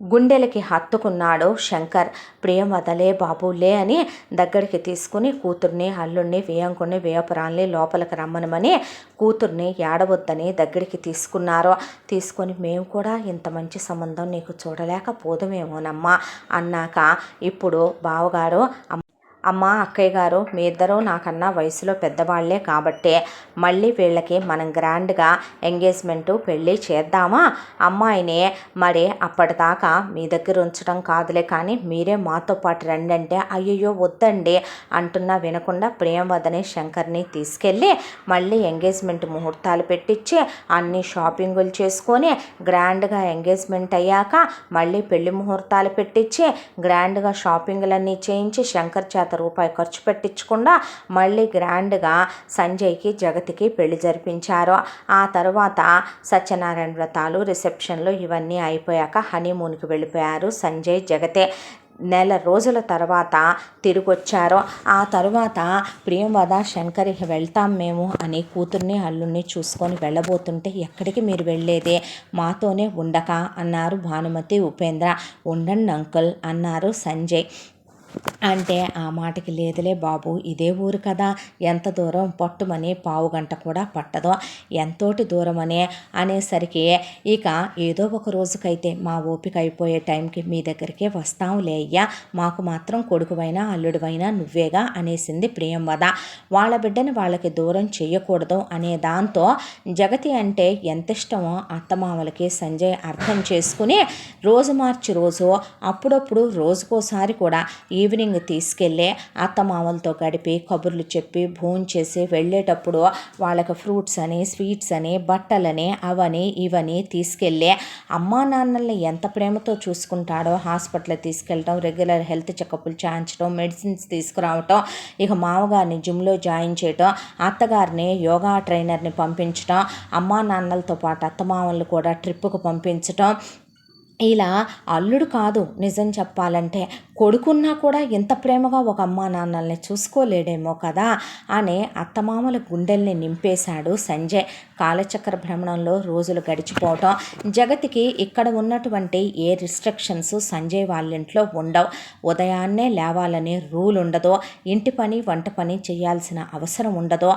గుండెలకి హత్తుకున్నాడు శంకర్. ప్రియం వదలే బాబులే అని దగ్గరికి తీసుకుని కూతుర్ని, అల్లుడిని, వేయంకుని, వేయపురాల్ని లోపలికి రమ్మనమని కూతుర్ని ఏడవద్దని దగ్గరికి తీసుకొని మేము కూడా ఇంత మంచి సంబంధం నీకు చూడలేకపోదుమేమోనమ్మా అన్నాక, ఇప్పుడు బావగారు అమ్మ, అక్కయ్య గారు మీ ఇద్దరూ నాకన్నా వయసులో పెద్దవాళ్లే కాబట్టే మళ్ళీ వీళ్ళకి మనం గ్రాండ్గా ఎంగేజ్మెంటు పెళ్ళి చేద్దామా? అమ్మాయిని మరి అప్పటిదాకా మీ దగ్గర ఉంచడం కాదులే, కానీ మీరే మాతో పాటు రండి అంటే, అయ్యయ్యో వద్దండి అంటున్నా వినకుండా ప్రియంవదని శంకర్ని తీసుకెళ్ళి మళ్ళీ ఎంగేజ్మెంట్ ముహూర్తాలు పెట్టించి అన్ని షాపింగులు చేసుకొని గ్రాండ్గా ఎంగేజ్మెంట్ అయ్యాక మళ్ళీ పెళ్లి ముహూర్తాలు పెట్టించి గ్రాండ్గా షాపింగులన్నీ చేయించి శంకర్ చేత రూపాయి ఖర్చు పెట్టించకుండా మళ్ళీ గ్రాండ్గా సంజయ్కి, జగతికి పెళ్లి జరిపించారు. ఆ తర్వాత సత్యనారాయణ వ్రతాలు, రిసెప్షన్లు ఇవన్నీ అయిపోయాక హనీమూన్కి వెళ్ళిపోయారు సంజయ్, జగతే. నెల రోజుల తర్వాత తిరిగొచ్చారు. ఆ తరువాత ప్రియంవద శంకర్కి వెళ్తాం మేము అని కూతుర్ని, అల్లుడిని చూసుకొని వెళ్ళబోతుంటే, ఎక్కడికి మీరు వెళ్ళేదే, మాతోనే ఉండక అన్నారు భానుమతి, ఉపేంద్ర. ఉండండి అంకుల్ అన్నారు సంజయ్. అంటే ఆ మాటకి లేదులే బాబు, ఇదే ఊరు కదా, ఎంత దూరం, పట్టుమని పావుగంట కూడా పట్టదు, ఎంతోటి దూరమని అనేసరికి ఇక ఏదో ఒక రోజుకైతే మా ఓపిక అయిపోయే టైంకి మీ దగ్గరికే వస్తాంలే అయ్యా, మాకు మాత్రం కొడుకువైనా అల్లుడివైనా నువ్వేగా అనేసింది ప్రియంవద. వాళ్ళ బిడ్డని వాళ్ళకి దూరం చేయకూడదు అనే దాంతో జగతి అంటే ఎంత ఇష్టమో అత్తమామలకి సంజయ్ అర్థం చేసుకుని రోజు మార్చి రోజు, అప్పుడప్పుడు రోజుకోసారి కూడా ఈవినింగ్ తీసుకెళ్ళి అత్తమామలతో గడిపి కబుర్లు చెప్పి భోంచేసి వెళ్ళేటప్పుడు వాళ్ళకి ఫ్రూట్స్ అని, స్వీట్స్ అని, బట్టలని, అవని ఇవని తీసుకెళ్ళి అమ్మా నాన్నల్ని ఎంత ప్రేమతో చూసుకుంటాడో, హాస్పిటల్ తీసుకెళ్ళటం, రెగ్యులర్ హెల్త్ చెకప్లు చేయించడం, మెడిసిన్స్ తీసుకురావటం, ఇక మామగారిని జిమ్లో జాయిన్ చేయటం, అత్తగారిని యోగా ట్రైనర్ని పంపించటం, అమ్మా నాన్నలతో పాటు అత్తమామలు కూడా ట్రిప్పుకు పంపించటం. ఇలా అల్లుడు కాదు, నిజం చెప్పాలంటే కొడుకున్నా కూడా ఇంత ప్రేమగా ఒక అమ్మా నాన్నల్ని చూసుకోలేడేమో కదా అని అత్తమామల గుండెల్ని నింపేశాడు సంజయ్. కాలచక్ర భ్రమణంలో రోజులు గడిచిపోవటం, జగతికి ఇక్కడ ఉన్నటువంటి ఏ రిస్ట్రిక్షన్స్ సంజయ్ వాళ్ళ ఇంట్లో ఉండవు. ఉదయాన్నే లేవాలనే రూల్ ఉండదు, ఇంటి పని వంట పని చేయాల్సిన అవసరం ఉండదు,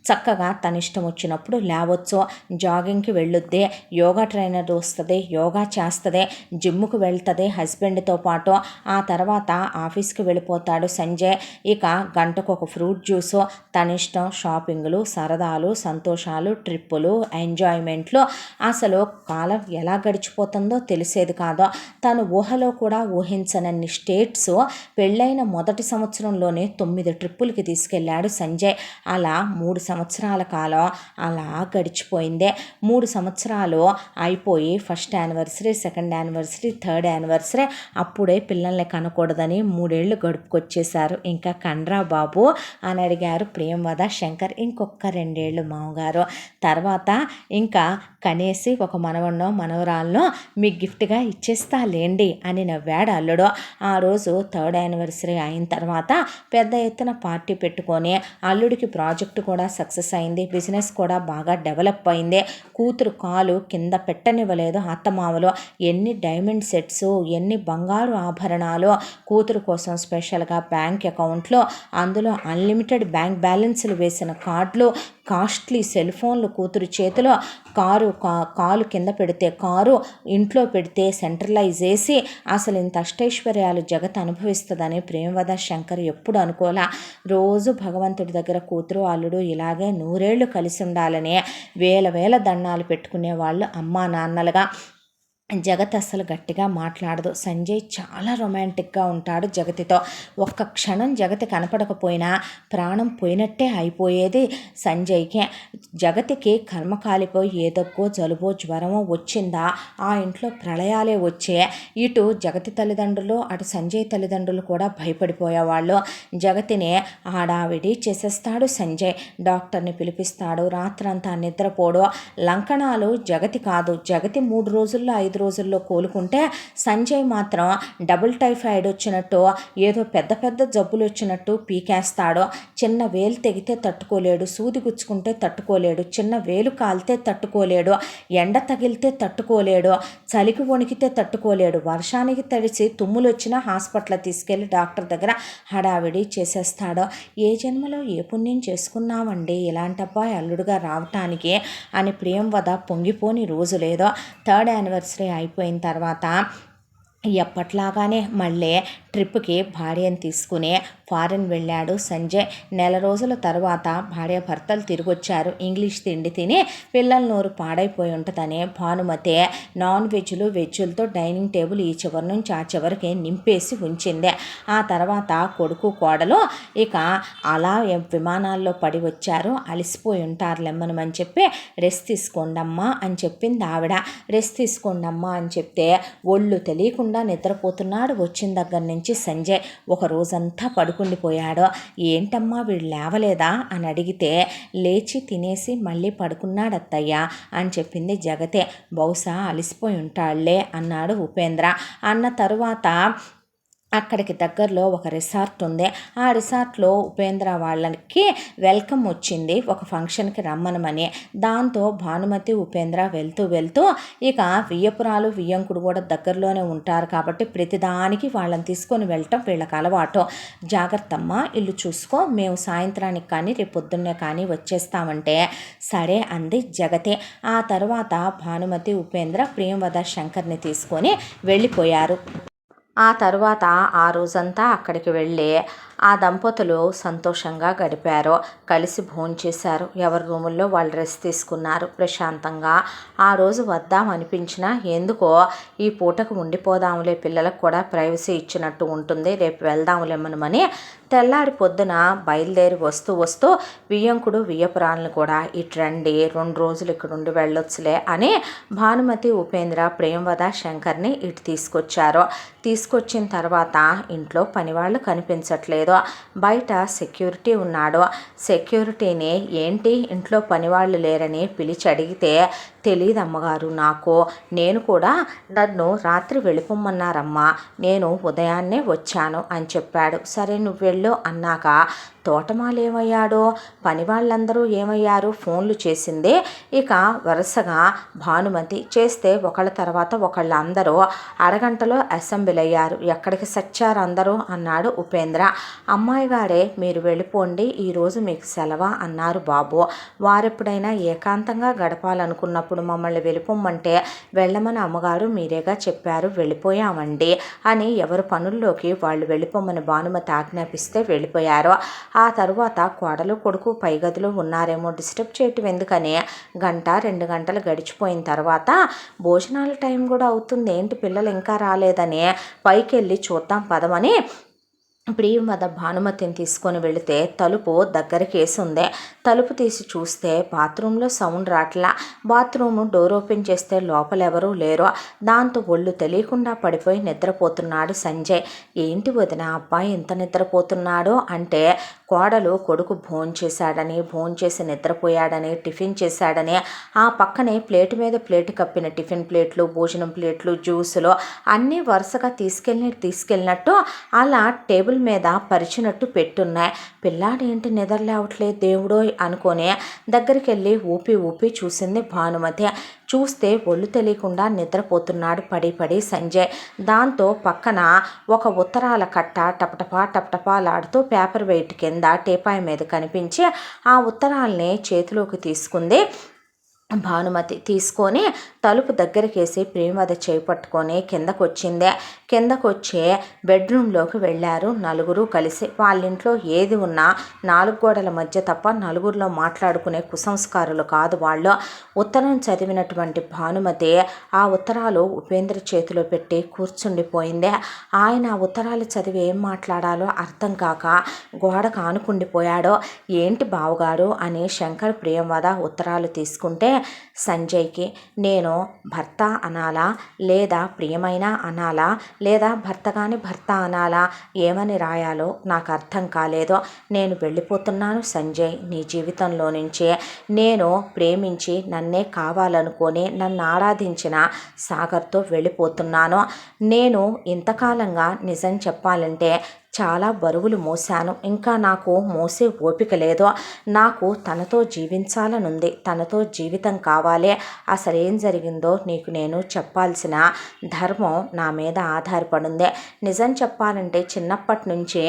చక్కగా తన ఇష్టం వచ్చినప్పుడు లేవచ్చు, జాగింగ్కి వెళ్ళొద్ది, యోగా ట్రైనర్ వస్తుంది, యోగా చేస్తుంది, జిమ్ముకు వెళ్తుంది హస్బెండ్తో పాటు. ఆ తర్వాత ఆఫీస్కి వెళ్ళిపోతాడు సంజయ్. ఇక గంటకు ఒక ఫ్రూట్ జ్యూసు, తన ఇష్టం, షాపింగ్లు, సరదాలు, సంతోషాలు, ట్రిప్పులు, ఎంజాయ్మెంట్లు. అసలు కాలం ఎలా గడిచిపోతుందో తెలిసేది కాదు. తను ఊహలో కూడా ఊహించనన్ని స్టేట్స్ పెళ్ళైన మొదటి సంవత్సరంలోనే 9 ట్రిప్పులకి తీసుకెళ్ళాడు సంజయ్. అలా 3 సంవత్సరాల కాలం అలా గడిచిపోయిందే. 3 సంవత్సరాలు అయిపోయి first anniversary, second anniversary, third anniversary, అప్పుడే పిల్లల్ని కనకూడదని 3 ఏళ్ళు గడుపుకొచ్చేశారు. ఇంకా కండ్రా బాబు అని అడిగారు ప్రియంవద శంకర్. ఇంకొక 2 ఏళ్ళు మామగారు, తర్వాత ఇంకా కనేసి ఒక మనవన్నో మనవరాలనో మీకు గిఫ్ట్గా ఇచ్చేస్తాలేండి అని నవ్వాడు అల్లుడు. ఆ రోజు 3rd యానివర్సరీ అయిన తర్వాత పెద్ద ఎత్తున పార్టీ పెట్టుకొని అల్లుడికి ప్రాజెక్టు కూడా సక్సెస్ అయింది, బిజినెస్ కూడా బాగా డెవలప్ అయింది. కూతురు కాలు కింద పెట్టనివ్వలేదు అత్తమామలు. ఎన్ని డైమండ్ సెట్స్, ఎన్ని బంగారు ఆభరణాలు కూతురు కోసం స్పెషల్గా బ్యాంక్ అకౌంట్లో, అందులో అన్లిమిటెడ్ బ్యాంక్ బ్యాలెన్స్లు వేసిన కార్డులు, కాస్ట్లీ సెల్ ఫోన్లు కూతురు చేతిలో, కాలు కింద పెడితే కారు, ఇంట్లో పెడితే సెంట్రలైజ్ చేసి అసలు ఇంత అష్టైశ్వర్యాలు జగత్ అనుభవిస్తుందని ప్రేమవద శంకర్ ఎప్పుడు అనుకోలా. రోజు భగవంతుడి దగ్గర కూతురు అల్లుడు ఇలాగే 100 ఏళ్ళు కలిసి ఉండాలని వేల దండాలు పెట్టుకునే వాళ్ళు అమ్మా నాన్నలుగా. జగత్ అస్సలు గట్టిగా మాట్లాడదు. సంజయ్ చాలా రొమాంటిక్గా ఉంటాడు జగతితో. ఒక్క క్షణం జగతి కనపడకపోయినా ప్రాణం పోయినట్టే అయిపోయేది సంజయ్కి. జగతికి కర్మ కాలిపోయి ఏదొక్కో జలుబో జ్వరమో వచ్చిందా ఆ ఇంట్లో ప్రళయాలే వచ్చే. ఇటు జగతి తల్లిదండ్రులు అటు సంజయ్ తల్లిదండ్రులు కూడా భయపడిపోయేవాళ్ళు. జగతిని ఆడావిడి చేసేస్తాడు సంజయ్. డాక్టర్ని పిలిపిస్తాడు, రాత్రంతా నిద్రపోడు. లంకణాలు జగతి కాదు, జగతి 3 రోజుల్లో 5 రోజుల్లో కోలుకుంటే సంజయ్ మాత్రం డబుల్ టైఫాయిడ్ వచ్చినట్టు, ఏదో పెద్ద జబ్బులు వచ్చినట్టు పీకేస్తాడు. చిన్న వేలు తెగితే తట్టుకోలేడు, సూది గుచ్చుకుంటే తట్టుకోలేడు, చిన్న వేలు కాలితే తట్టుకోలేడు, ఎండ తగిలితే తట్టుకోలేడు, చలికి వణికితే తట్టుకోలేడు, వర్షానికి తడిసి తుమ్ములు వచ్చినా హాస్పిటల్ తీసుకెళ్ళి డాక్టర్ దగ్గర హడావిడి చేసేస్తాడు. ఏ జన్మలో ఏ పుణ్యం చేసుకున్నామండి ఇలాంటి అబ్బాయి అల్లుడుగా రావటానికి అని ప్రియంవద పొంగిపోని రోజు లేదో. 3rd యానివర్సరీ అయిపోయిన తర్వాత ఎప్పట్లాగానే మళ్ళీ ట్రిప్కి భార్యను తీసుకుని ఫారెన్ వెళ్ళాడు సంజయ్. నెల రోజుల తర్వాత భార్యాభర్తలు తిరిగొచ్చారు. ఇంగ్లీష్ తిండి తిని పిల్లల నోరు పాడైపోయి ఉంటుందని భానుమతి నాన్ వెజ్లు వెజ్జులతో డైనింగ్ టేబుల్ ఈ చివరి నుంచి ఆ చివరికి నింపేసి ఉంచింది. ఆ తర్వాత కొడుకు కోడలు ఇక అలా విమానాల్లో పడి వచ్చారు, అలసిపోయి ఉంటారు లెమ్మనమని చెప్పి రెస్ట్ తీసుకోండమ్మా అని చెప్పింది ఆవిడ. రెస్ట్ తీసుకోండమ్మా అని చెప్తే ఒళ్ళు తెలియకుండా నిద్రపోతున్నాడు. వచ్చిన దగ్గర నుంచి సంజయ్ ఒక రోజంతా పడుకుండిపోయాడు. ఏంటమ్మా వీడు లేవలేదా అని అడిగితే లేచి తినేసి మళ్ళీ పడుకున్నాడు అత్తయ్య అని చెప్పింది జగతే. బహుశా అలసిపోయి ఉంటాడులే అన్నాడు ఉపేంద్ర. అన్న తరువాత అక్కడికి దగ్గరలో ఒక రిసార్ట్ ఉంది. ఆ రిసార్ట్లో ఉపేంద్ర వాళ్ళకి వెల్కమ్ వచ్చింది, ఒక ఫంక్షన్కి రమ్మనమని. దాంతో భానుమతి ఉపేంద్ర వెళ్తూ ఇక వియ్యపురాలు వియ్యంకుడు కూడా దగ్గరలోనే ఉంటారు కాబట్టి ప్రతిదానికి వాళ్ళని తీసుకొని వెళ్ళటం వీళ్ళకి అలవాటు. జాగ్రత్తమ్మ, ఇల్లు చూసుకో, మేము సాయంత్రానికి కానీ రేపు పొద్దున్నే కానీ వచ్చేస్తామంటే సరే అంది జగతి. ఆ తర్వాత భానుమతి ఉపేంద్ర ప్రియంవద శంకర్ని తీసుకొని వెళ్ళిపోయారు. ఆ తరువాత ఆ రోజంతా అక్కడికి వెళ్ళి ఆ దంపతులు సంతోషంగా గడిపారు. కలిసి భోంచేశారు, ఎవరి రూముల్లో వాళ్ళు రెస్ట్ తీసుకున్నారు ప్రశాంతంగా. ఆ రోజు వద్దాం అనిపించినా ఎందుకో ఈ పూటకు ఉండిపోదాములే, పిల్లలకు కూడా ప్రైవసీ ఇచ్చినట్టు ఉంటుంది, రేపు వెళ్దాములేమనమని తెల్లారి పొద్దున బయలుదేరి వస్తూ వియ్యంకుడు వియ్యపురాలను కూడా ఇటు రండి 2 రోజులు ఇక్కడ ఉండి వెళ్ళొచ్చులే అని భానుమతి ఉపేంద్ర ప్రేమవద శంకర్ని ఇటు తీసుకొచ్చారు. తీసుకొచ్చిన తర్వాత ఇంట్లో పనివాళ్ళు కనిపించట్లేదు, బయట సెక్యూరిటీ ఉన్నాడు. సెక్యూరిటీని ఏంటి ఇంట్లో పనివాళ్ళు లేరని పిలిచి అడిగితే తెలియదు అమ్మగారు నాకు, నేను కూడా నన్ను రాత్రి వెళ్ళిపోమన్నారమ్మా, నేను ఉదయాన్నే వచ్చాను అని చెప్పాడు. సరే నువ్వు వెళ్ళు అన్నాక తోటమాలు ఏమయ్యాడో, పని వాళ్ళందరూ ఏమయ్యారు, ఫోన్లు చేసిందే. ఇక వరుసగా భానుమతి చేస్తే ఒకళ్ళ తర్వాత ఒకళ్ళు అందరూ అరగంటలో అసెంబ్లీ అయ్యారు. ఎక్కడికి సచ్చారు అందరూ అన్నాడు ఉపేంద్ర. అమ్మాయి గారే మీరు వెళ్ళిపోండి, ఈరోజు మీకు సెలవా అన్నారు బాబు. వారెప్పుడైనా ఏకాంతంగా గడపాలనుకున్నప్పుడు మమ్మల్ని వెళ్ళిపోమ్మంటే వెళ్ళమని అమ్మగారు మీరేగా చెప్పారు, వెళ్ళిపోయామండి అని ఎవరి పనుల్లోకి వాళ్ళు వెళ్ళిపోమని భానుమతి ఆజ్ఞాపిస్తే వెళ్ళిపోయారు. ఆ తరువాత కోడలు కొడుకు పై గదిలో ఉన్నారేమో, డిస్టర్బ్ చేయటం ఎందుకని 1-2 గంటలు గడిచిపోయిన తర్వాత భోజనాల టైం కూడా అవుతుంది, ఏంటి పిల్లలు ఇంకా రాలేదని పైకి వెళ్ళి చూద్దాం పదమని ప్రియమద భానుమతిని తీసుకొని వెళితే తలుపు దగ్గరికి వేసి ఉంది. తలుపు తీసి చూస్తే బాత్రూంలో సౌండ్ రాట్లా. బాత్రూమ్ డోర్ ఓపెన్ చేస్తే లోపల ఎవరూ లేరు. దాంతో ఒళ్ళు తెలియకుండా పడిపోయి నిద్రపోతున్నాడు సంజయ్. ఏంటి వదిన అబ్బాయి ఇంత నిద్రపోతున్నాడు అంటే కోడలు కొడుకు భోంచేసి నిద్రపోయాడని, టిఫిన్ చేశాడని, ఆ పక్కనే ప్లేటు మీద ప్లేటు కప్పిన టిఫిన్ ప్లేట్లు, భోజనం ప్లేట్లు, జ్యూసులు అన్నీ వరుసగా తీసుకెళ్ళినట్టు అలా టేబుల్ మీద పరిచినట్టు పెట్టున్నాయి. పిల్లాడు ఏంటి నిద్ర లేవట్లేదు దేవుడో అనుకొని దగ్గరికి వెళ్ళి ఊపి చూసింది భానుమతి. చూస్తే ఒళ్ళు తెలియకుండా నిద్రపోతున్నాడు పడి సంజయ్. దాంతో పక్కన ఒక ఉత్తరాల కట్ట టపటపాలాడుతూ పేపర్ వెయిట్ కింద టీపాయ్ మీద కనిపించి ఆ ఉత్తరాల్ని చేతిలోకి తీసుకుంది భానుమతి. తీసుకొని తలుపు దగ్గరికేసి ప్రియమద చేపట్టుకొని కిందకొచ్చి బెడ్రూమ్లోకి వెళ్ళారు నలుగురు కలిసి. వాళ్ళింట్లో ఏది ఉన్నా 4 గోడల మధ్య తప్ప నలుగురిలో మాట్లాడుకునే కుసంస్కారులు కాదు వాళ్ళు. ఉత్తరం చదివినటువంటి భానుమతి ఆ ఉత్తరాలు ఉపేంద్ర చేతిలో పెట్టి కూర్చుండిపోయింది. ఆయన ఆ ఉత్తరాలు చదివి ఏం మాట్లాడాలో అర్థం కాక గోడకు ఆనుకుండిపోయాడో. ఏంటి బావగారు అని శంకర్ ప్రియమద ఉత్తరాలు తీసుకుంటే సంజయ్కి నేను భర్త అనాలా లేదా ప్రియమైన అనాలా లేదా భర్త కాని భర్త అనాలా ఏమని రాయాలో నాకు అర్థం కాలేదు. నేను వెళ్ళిపోతున్నాను సంజయ్ నీ జీవితంలో నుంచే. నేను ప్రేమించి నన్నే కావాలనుకొని నన్ను ఆరాధించిన సాగర్తో వెళ్ళిపోతున్నాను. నేను ఇంతకాలంగా నిజం చెప్పాలంటే చాలా బరువులు మోసాను. ఇంకా నాకు మోసే ఓపిక లేదు. నాకు తనతో జీవించాలనుంది. తనతో జీవితం కావాలి. అసలేం జరిగిందో నీకు నేను చెప్పాల్సిన ధర్మం నా మీద ఆధారపడింది. నిజం చెప్పాలంటే చిన్నప్పటి నుంచి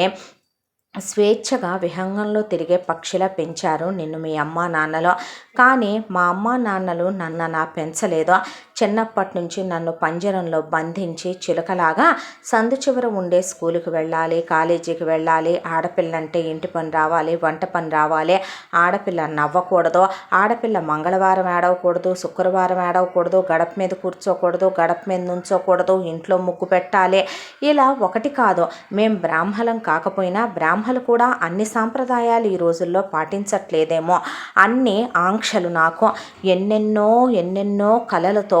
స్వేచ్ఛగా విహంగంలో తిరిగే పక్షిలా పెంచారు నిన్ను మీ అమ్మా నాన్నలో. కానీ మా అమ్మా నాన్నలు నన్ను నా పెంచలేదు. చిన్నప్పటి నుంచి నన్ను పంజరంలో బంధించి చిలుకలాగా సందు చివర ఉండే స్కూలుకి వెళ్ళాలి, కాలేజీకి వెళ్ళాలి, ఆడపిల్లంటే ఇంటి పని రావాలి, వంట పని రావాలి, ఆడపిల్ల నవ్వకూడదు, ఆడపిల్ల మంగళవారం ఏడవకూడదు, శుక్రవారం ఏడవకూడదు, గడప మీద కూర్చోకూడదు, గడప మీద నుంచోకూడదు, ఇంట్లో ముగ్గు పెట్టాలి. ఇలా ఒకటి కాదు. మేం బ్రాహ్మణం కాకపోయినా బ్రాహ్మలు కూడా అన్ని సాంప్రదాయాలు ఈ రోజుల్లో పాటించట్లేదేమో. అన్ని ఆంక్షలు. నాకు ఎన్నెన్నో కలలతో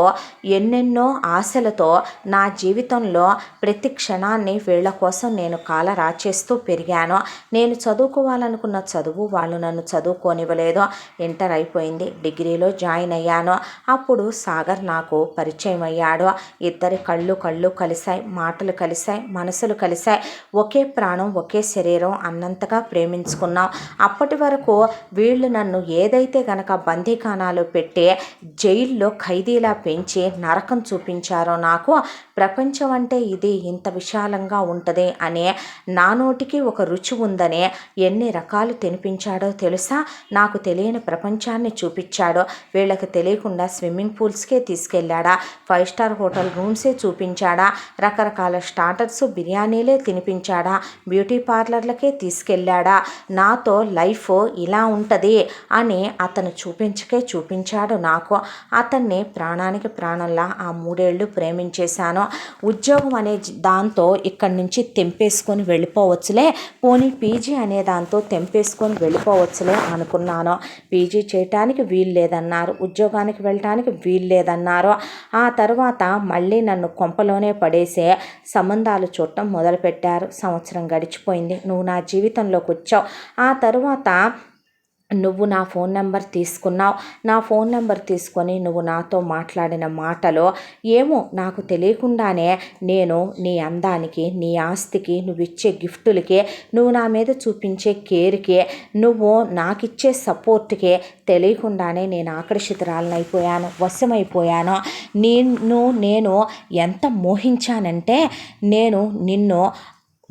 ఎన్నెన్నో ఆశలతో నా జీవితంలో ప్రతి క్షణాన్ని వీళ్ళ కోసం నేను కాల రాచేస్తూ పెరిగాను. నేను చదువుకోవాలనుకున్న చదువు వాళ్ళు నన్ను చదువుకోనివ్వలేదు. ఇంటర్ అయిపోయింది, డిగ్రీలో జాయిన్ అయ్యాను. అప్పుడు సాగర్ నాకు పరిచయం అయ్యాడు. ఇద్దరి కళ్ళు కలిశాయి, మాటలు కలిశాయి, మనసులు కలిశాయి. ఒకే ప్రాణం ఒకే శరీరం అన్నంతగా ప్రేమించుకున్నాం. అప్పటి వరకు వీళ్ళు నన్ను ఏదైతే గనక బందీఖానాలో పెట్టి జైల్లో ఖైదీలా పెంచి నరకం చూపించారో నాకు ప్రపంచం అంటే ఇది ఇంత విశాలంగా ఉంటుంది అనే నా నోటికి ఒక రుచి ఉందనే ఎన్ని రకాలు తినిపించాడో తెలుసా. నాకు తెలియని ప్రపంచాన్ని చూపించాడో. వీళ్ళకి తెలియకుండా స్విమ్మింగ్ పూల్స్కే తీసుకెళ్ళాడా, 5 స్టార్ హోటల్ రూమ్సే చూపించాడా, రకరకాల స్టార్టర్స్ బిర్యానీలే తినిపించాడా, బ్యూటీ పార్లర్లకే తీసుకెళ్ళాడా. నాతో లైఫ్ ఇలా ఉంటుంది అని అతను చూపించాడు నాకు. అతన్ని ప్రాణానికి ప్రాణంలా ఆ 3 ఏళ్ళు ప్రేమించేశాను. ఉద్యోగం అనే దాంతో ఇక్కడి నుంచి తెంపేసుకొని వెళ్ళిపోవచ్చులే, పోనీ పీజీ అనే దాంతో తెంపేసుకొని వెళ్ళిపోవచ్చులే అనుకున్నాను. పీజీ చేయటానికి వీలు లేదన్నారు, ఉద్యోగానికి వెళ్ళటానికి వీలు లేదన్నారు. ఆ తర్వాత మళ్ళీ నన్ను కొంపలోనే పడేసే సంబంధాలు చూడటం మొదలుపెట్టారు. సంవత్సరం గడిచిపోయింది. నువ్వు నా జీవితంలోకి వచ్చావు. ఆ తర్వాత నువ్వు నా ఫోన్ నెంబర్ తీసుకున్నావు. నా ఫోన్ నెంబర్ తీసుకొని నువ్వు నాతో మాట్లాడిన మాటలో ఏమో నాకు తెలియకుండానే నేను నీ అందానికి, నీ ఆస్తికి, నువ్వు ఇచ్చే గిఫ్టులకి, నువ్వు నా మీద చూపించే కేర్కి, నువ్వు నాకిచ్చే సపోర్ట్కి తెలియకుండానే నేను ఆకర్షితురాలనైపోయాను, వశమైపోయాను. నేను ఎంత మోహించానంటే నేను నిన్ను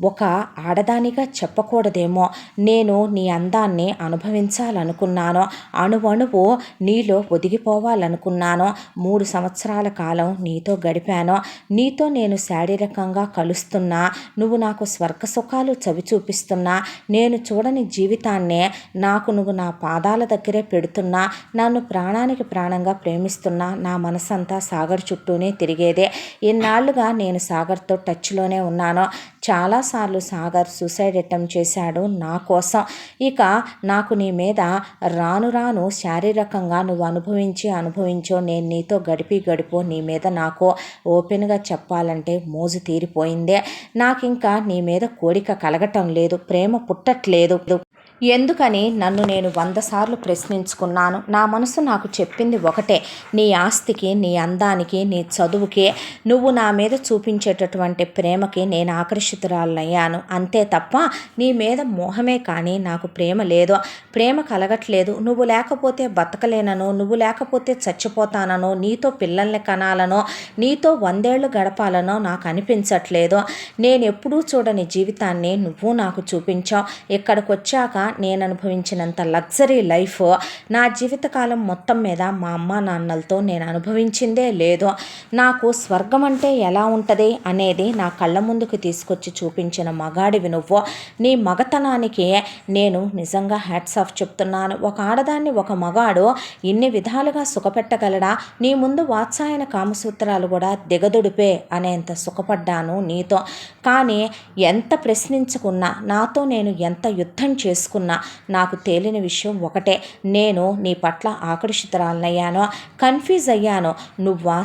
ఒక ఆడదానిగా చెప్పకూడదేమో. నేను నీ అందాన్ని అనుభవించాలనుకున్నాను. అణువణువు నీలో ఒదిగిపోవాలనుకున్నాను. 3 సంవత్సరాల కాలం నీతో గడిపాను. నీతో నేను శారీరకంగా కలుస్తున్నా, నువ్వు నాకు స్వర్గ సుఖాలు చవి చూపిస్తున్నా, నేను చూడని జీవితాన్నే నాకు నువ్వు నా పాదాల దగ్గరే పెడుతున్నా, నన్ను ప్రాణానికి ప్రాణంగా ప్రేమిస్తున్నా. నా మనసంతా సాగర్ చుట్టూనే తిరిగేదే. ఇన్నాళ్లుగా నేను సాగర్తో టచ్లోనే ఉన్నాను. చాలాసార్లు సాగర్ సూసైడ్ అటెంప్ట్ చేశాడు నా కోసం. ఇక నాకు నీ మీద రాను రాను శారీరకంగా నువ్వు అనుభవించో నేను నీతో గడిపో నీ మీద నాకు ఓపెన్గా చెప్పాలంటే మోజు తీరిపోయిందే. నాకింకా నీ మీద కోరిక కలగటం లేదు, ప్రేమ పుట్టట్లేదు. ఎందుకని నన్ను నేను 100 సార్లు ప్రశ్నించుకున్నాను. నా మనసు నాకు చెప్పింది ఒకటే, నీ ఆస్తికి, నీ అందానికి, నీ చదువుకి, నువ్వు నా మీద చూపించేటటువంటి ప్రేమకి నేను ఆకర్షితురాలయ్యాను. అంతే తప్ప నీ మీద మోహమే కానీ నాకు ప్రేమ లేదు, ప్రేమ కలగట్లేదు. నువ్వు లేకపోతే బతకలేనను, నువ్వు లేకపోతే చచ్చిపోతానో, నీతో పిల్లల్ని కనాలనో, నీతో 100 ఏళ్ళు గడపాలనో నాకు అనిపించట్లేదు. నేను ఎప్పుడూ చూడని జీవితాన్ని నువ్వు నాకు చూపించావు. ఇక్కడికి వచ్చాక నేను అనుభవించినంత లగ్జరీ లైఫ్ నా జీవితకాలం మొత్తం మీద మా అమ్మ నాన్నలతో నేను అనుభవించిందే లేదు. నాకు స్వర్గం అంటే ఎలా ఉంటుంది అనేది నా కళ్ళ ముందుకు తీసుకొచ్చి చూపించిన మగాడివి నువ్వు. నీ మగతనానికి నేను నిజంగా హ్యాట్స్ ఆఫ్ చెప్తున్నాను. ఒక ఆడదాన్ని ఒక మగాడు ఇన్ని విధాలుగా సుఖపెట్టగలడా? నీ ముందు వాత్సాయన కామసూత్రాలు కూడా దిగదుడిపే అనేంత సుఖపడ్డాను నీతో. కానీ ఎంత ప్రశ్నించుకున్నా, నాతో నేను ఎంత యుద్ధం చేసుకున్నా నాకు తేలిన విషయం ఒకటే, నేను నీ పట్ల ఆకర్షితురాలనయ్యాను, కన్ఫ్యూజ్ అయ్యాను. నువ్వా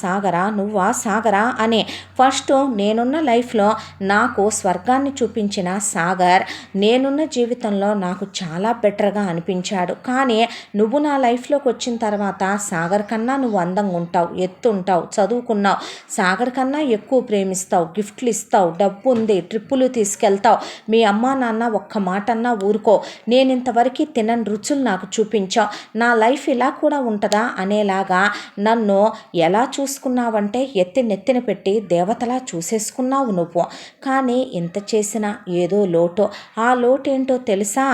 సాగరా అని. ఫస్ట్ నేనున్న లైఫ్లో నాకు స్వర్గాన్ని చూపించిన సాగర్ నేనున్న జీవితంలో నాకు చాలా బెటర్గా అనిపించాడు. కానీ నువ్వు నా లైఫ్లోకి వచ్చిన తర్వాత సాగర్ కన్నా నువ్వు అందంగా ఉంటావు, ఎత్తుంటావు, చదువుకున్నావు, సాగర్ కన్నా ఎక్కువ ప్రేమిస్తావు, గిఫ్ట్లు ఇస్తావు, డబ్బు ఉంది, ట్రిప్పులు తీసుకెళ్తావు, మీ అమ్మా నాన్న ఒక్క మాట అన్నా ఊరుకో, నేను ఇంతవరకు తినని రుచులు నాకు చూపించావు, నా లైఫ్ ఇలా కూడా ఉంటుందా అనేలాగా నన్ను ఎలా చూసుకున్నావంటే ఎత్తి నెత్తిన పెట్టి దేవతలా చూసేసుకున్నావు నువ్వు. కానీ ఇంత చేసినా ఏదో లోటు. ఆ లోటు ఏంటో తెలుసా?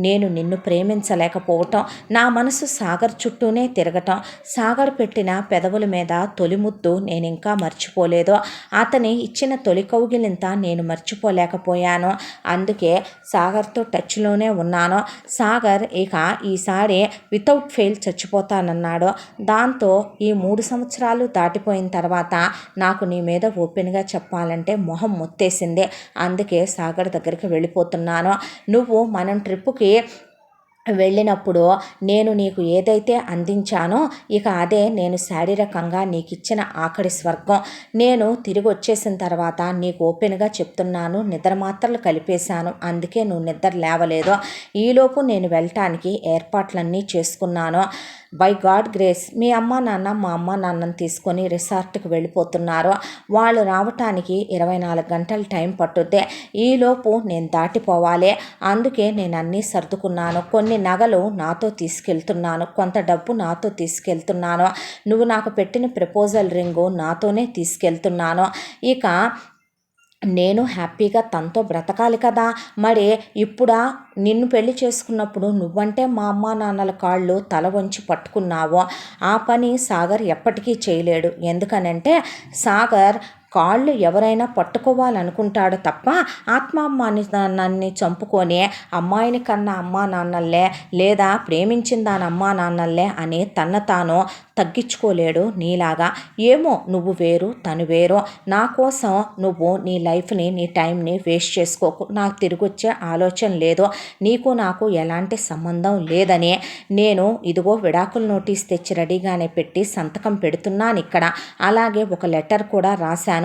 నేను నిన్ను ప్రేమించలేకపోవటం, నా మనసు సాగర్ చుట్టూనే తిరగటం, సాగర్ పెట్టిన పెదవుల మీద తొలి ముద్దు నేను ఇంకా మర్చిపోలేదు, అతని ఇచ్చిన తొలి కౌగిలింత నేను మర్చిపోలేకపోయాను. అందుకే సాగర్తో టచ్లోనే ఉన్నాను. సాగర్ ఇక ఈసారి వితౌట్ ఫెయిల్ చచ్చిపోతానన్నాడు. దాంతో ఈ 3 సంవత్సరాలు దాటిపోయిన తర్వాత నాకు నీ మీద ఓపెన్గా చెప్పాలంటే మొహం మొత్తేసింది. అందుకే సాగర్ దగ్గరికి వెళ్ళిపోతున్నాను. నువ్వు మనం ట్రిప్పుకి వెళ్ళినప్పుడు నేను నీకు ఏదైతే అందించానో ఇక అదే నేను శారీరకంగా నీకు ఇచ్చిన ఆఖరి స్వర్గం. నేను తిరిగి వచ్చేసిన తర్వాత నీకు ఓపెన్గా చెప్తున్నాను, నిద్ర మాత్రలు కలిపేశాను, అందుకే నువ్వు నిద్ర లేవలేదు. ఈలోపు నేను వెళ్ళటానికి ఏర్పాట్లన్నీ చేసుకున్నాను. బై గాడ్ గ్రేస్ మీ అమ్మ నాన్న మా అమ్మ నాన్నని తీసుకొని రిసార్ట్కి వెళ్ళిపోతున్నారు. వాళ్ళు రావటానికి 24 గంటలు టైం పట్టుద్ది. ఈలోపు నేను దాటిపోవాలి. అందుకే నేను అన్నీ సర్దుకున్నాను. కొన్ని నగలు నాతో తీసుకెళ్తున్నాను, కొంత డబ్బు నాతో తీసుకెళ్తున్నాను, నువ్వు నాకు పెట్టిన ప్రపోజల్ రింగు నాతోనే తీసుకెళ్తున్నాను. ఇక నేను హ్యాపీగా తనతో బ్రతకాలి కదా. మరి ఇప్పుడా నిన్ను పెళ్లి చేసుకున్నప్పుడు నువ్వంటే మా అమ్మ నాన్నల కాళ్ళు తల వంచి పట్టుకున్నావో ఆ పని సాగర్ ఎప్పటికీ చేయలేడు. ఎందుకనంటే సాగర్ కాళ్ళు ఎవరైనా పట్టుకోవాలనుకుంటాడు తప్ప ఆత్మాభిమానాన్ని చంపుకొని అమ్మాయిని కన్నా అమ్మా నాన్నల్లే లేదా ప్రేమించిన దాని అమ్మా నాన్నల్లే అని తన తాను తగ్గించుకోలేడు నీలాగా. ఏమో నువ్వు వేరు తను వేరు. నా కోసం నువ్వు నీ లైఫ్ని నీ టైంని వేస్ట్ చేసుకోకు. నాకు తిరిగి వచ్చే ఆలోచన లేదు. నీకు నాకు ఎలాంటి సంబంధం లేదని నేను ఇదిగో విడాకుల నోటీస్ తెచ్చి రెడీగానే పెట్టి సంతకం పెడుతున్నాను ఇక్కడ. అలాగే ఒక లెటర్ కూడా రాశాను.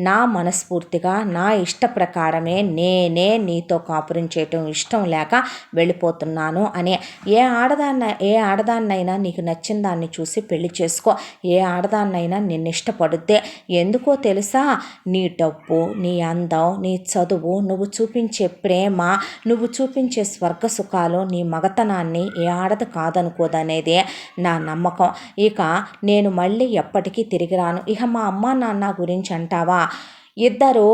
నా మనస్ఫూర్తిగా నా ఇష్ట ప్రకారమే నేనే నీతో కాపురం చేయటం ఇష్టం లేక వెళ్ళిపోతున్నాను అని. ఏ ఆడదాన్నైనా నీకు నచ్చిన దాన్ని చూసి పెళ్లి చేసుకో. ఏ ఆడదాన్నైనా నిన్ను ఇష్టపడుద్దే. ఎందుకో తెలుసా? నీ డబ్బు, నీ అందం, నీ చదువు, నువ్వు చూపించే ప్రేమ, నువ్వు చూపించే స్వర్గ సుఖాలు, నీ మగతనాన్ని ఏ ఆడది కాదనుకోదనేదే నా నమ్మకం. ఇక నేను మళ్ళీ ఎప్పటికీ తిరిగి రాను. ఇక మా అమ్మ నాన్న గురించి అంటావా? ఇద్దరు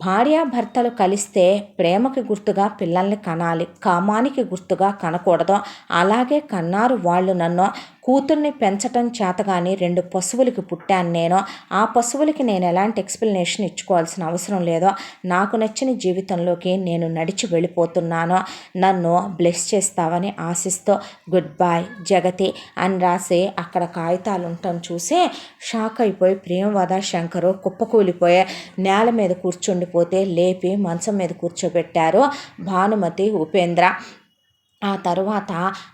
భార్యాభర్తలు కలిస్తే ప్రేమకి గుర్తుగా పిల్లల్ని కనాలి, కామానికి గుర్తుగా కనకూడదు. అలాగే కన్నారు వాళ్ళు నన్ను. కూతుర్ని పెంచటం చేతగాని 2 పశువులకి పుట్టాను నేను. ఆ పశువులకి నేను ఎలాంటి ఎక్స్ప్లెనేషన్ ఇచ్చుకోవాల్సిన అవసరం లేదు. నాకు నచ్చిన జీవితంలోకి నేను నడిచి వెళ్ళిపోతున్నాను. నన్ను బ్లెస్ చేస్తావని ఆశిస్తూ గుడ్ బాయ్ జగతి అని రాసి అక్కడ కాగితాలు ఉండటం చూసి షాక్ అయిపోయి ప్రేమవద శంకరు కుప్పకూలిపోయే నేల మీద కూర్చొని కూర్చుండిపోతే లేపి మంచం మీద కూర్చోబెట్టారు భానుమతి, ఉపేంద్ర. ఆ తరువాత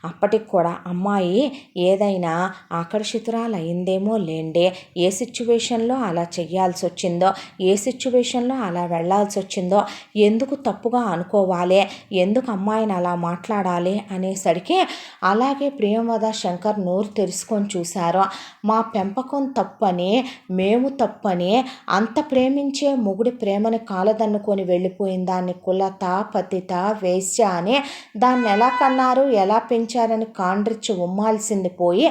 అప్పటికి కూడా అమ్మాయి ఏదైనా ఆకర్షితురాలయ్యిందేమో లేండి, ఏ సిచ్యువేషన్లో అలా చెయ్యాల్సి వచ్చిందో, ఏ సిచ్యువేషన్లో అలా వెళ్ళాల్సి వచ్చిందో, ఎందుకు తప్పుగా అనుకోవాలి, ఎందుకు అమ్మాయిని అలా మాట్లాడాలి అనేసరికి అలాగే ప్రియంవద శంకర్ నోరు తెరుచుకొని చూశారు. మా పెంపకం తప్పని, మేము తప్పని, అంత ప్రేమించే మొగుడి ప్రేమని కాలదన్నుకొని వెళ్ళిపోయిన దాన్ని కులత, పతిత, వేశ్య అని దాన్ని ఎలా కన్నారు, ఎలా పెంచారని కాండ్రిచ్చి ఉమ్మాల్సింది పోయి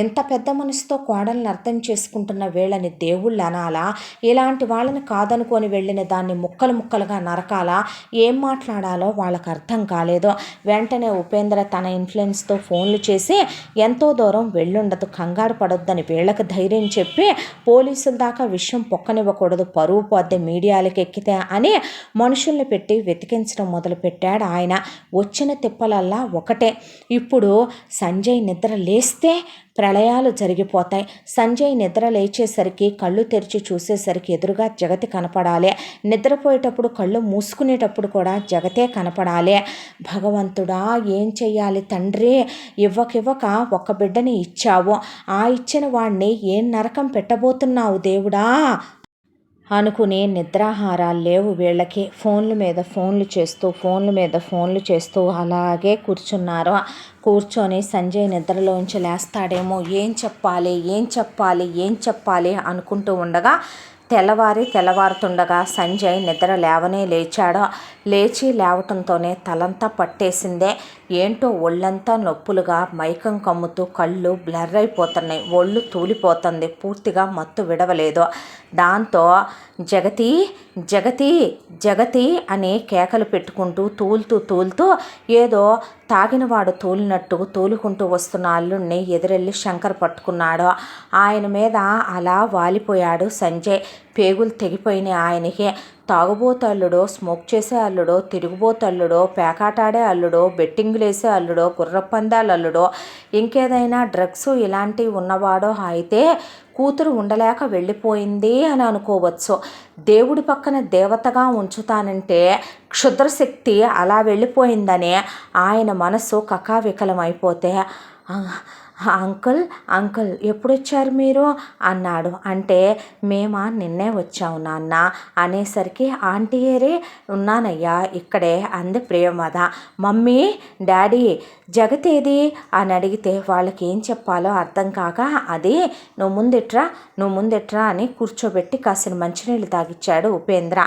ఎంత పెద్ద మనసుతో కోడల్ని అర్థం చేసుకుంటున్న వీళ్ళని దేవుళ్ళు అనాలా, ఇలాంటి వాళ్ళని కాదనుకొని వెళ్ళిన దాన్ని ముక్కలు ముక్కలుగా నరకాలా, ఏం మాట్లాడాలో వాళ్ళకి అర్థం కాలేదు. వెంటనే ఉపేంద్ర తన ఇన్ఫ్లుయెన్స్తో ఫోన్లు చేసి ఎంతో దూరం వెళ్ళుండదు, కంగారు పడొద్దని వీళ్ళకి ధైర్యం చెప్పి పోలీసుల దాకా విషయం పొక్కనివ్వకూడదు, పరువు పోద్ది మీడియాలకు ఎక్కితే అని మనుషుల్ని పెట్టి వెతికించడం మొదలుపెట్టాడు ఆయన. వచ్చిన తిప్పలల్లా ఒకటే, ఇప్పుడు సంజయ్ నిద్ర లేస్తే ప్రళయాలు జరిగిపోతాయి. సంజయ్ నిద్ర లేచేసరికి కళ్ళు తెరిచి చూసేసరికి ఎదురుగా జగతి కనపడాలి, నిద్రపోయేటప్పుడు కళ్ళు మూసుకునేటప్పుడు కూడా జగతే కనపడాలి. భగవంతుడా ఏం చెయ్యాలి తండ్రి, ఇవ్వకివ్వక ఒక బిడ్డని ఇచ్చావు, ఆ ఇచ్చిన వాడిని ఏం నరకం పెట్టబోతున్నావు దేవుడా అనుకుని నిద్రాహారాలు లేవు వీళ్ళకి. ఫోన్ల మీద ఫోన్లు చేస్తూ అలాగే కూర్చున్నారు. కూర్చొని సంజయ్ నిద్రలోంచి లేస్తాడేమో, ఏం చెప్పాలి అనుకుంటూ ఉండగా తెల్లవారుతుండగా సంజయ్ నిద్ర లేచాడు. లేవటంతోనే తలంతా పట్టేసిందే, ఏంటో ఒళ్ళంతా నొప్పులుగా మైకం కమ్ముతూ కళ్ళు బ్లర్ అయిపోతున్నాయి, ఒళ్ళు తూలిపోతుంది, పూర్తిగా మత్తు విడవలేదు. దాంతో జగతి అని కేకలు పెట్టుకుంటూ తూలుతూ ఏదో తాగినవాడు తూలుకుంటూ వస్తున్న అల్లుడిని ఎదురెళ్ళి శంకర్ పట్టుకున్నాడు. ఆయన మీద అలా వాలిపోయాడు సంజయ్. పేగులు తెగిపోయినాయి ఆయనకి. తాగుబోతు అల్లుడో, స్మోక్ చేసే అల్లుడో, తిరుగుబోతు అల్లుడో, పేకాటాడే అల్లుడో, బెట్టింగులు వేసే అల్లుడో, గుర్రపందాల అల్లుడో, ఇంకేదైనా డ్రగ్స్ ఇలాంటివి ఉన్నవాడో అయితే కూతురు ఉండలేక వెళ్ళిపోయింది అని అనుకోవచ్చు. దేవుడి పక్కన దేవతగా ఉంచుతానంటే క్షుద్రశక్తి అలా వెళ్ళిపోయిందని ఆయన మనసు కకావికలమైపోతే, అంకుల్ ఎప్పుడొచ్చారు మీరు అన్నాడు. అంటే మేమా నిన్నే వచ్చావు నాన్న అనేసరికి, ఆంటీ ఏరే ఉన్నానయ్యా ఇక్కడే అంది ప్రియమద. మమ్మీ డాడీ జగతేది అని అడిగితే వాళ్ళకి ఏం చెప్పాలో అర్థం కాక, అది నువ్వు ముందెట్రా అని కూర్చోబెట్టి కాసిన మంచినీళ్ళు తాగిచ్చాడు ఉపేంద్ర.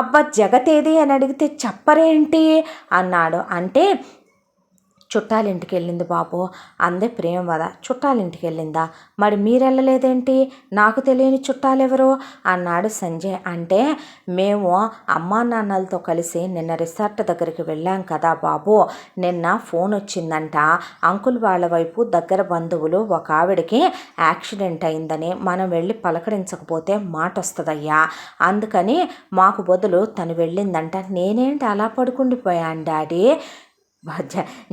అబ్బా జగతేది అని అడిగితే చెప్పరేంటి అన్నాడు. అంటే చుట్టాలింటికి వెళ్ళింది బాబు అందే ప్రేమవద. చుట్టాలింటికి వెళ్ళిందా, మరి మీరెళ్ళలేదేంటి, నాకు తెలియని చుట్టాలెవరు అన్నాడు సంజయ్. అంటే మేము అమ్మా నాన్నలతో కలిసి నిన్న రిసార్ట్ దగ్గరికి వెళ్ళాం కదా బాబు, నిన్న ఫోన్ వచ్చిందంట, అంకుల్ వాళ్ళ వైపు దగ్గర బంధువులు ఒక ఆవిడకి యాక్సిడెంట్ అయిందని, మనం వెళ్ళి పలకరించకపోతే మాట వస్తుందయ్యా, అందుకని మాకు బదులు తను వెళ్ళిందంట. నేనేంటి అలా పడుకుండిపోయాను డాడీ,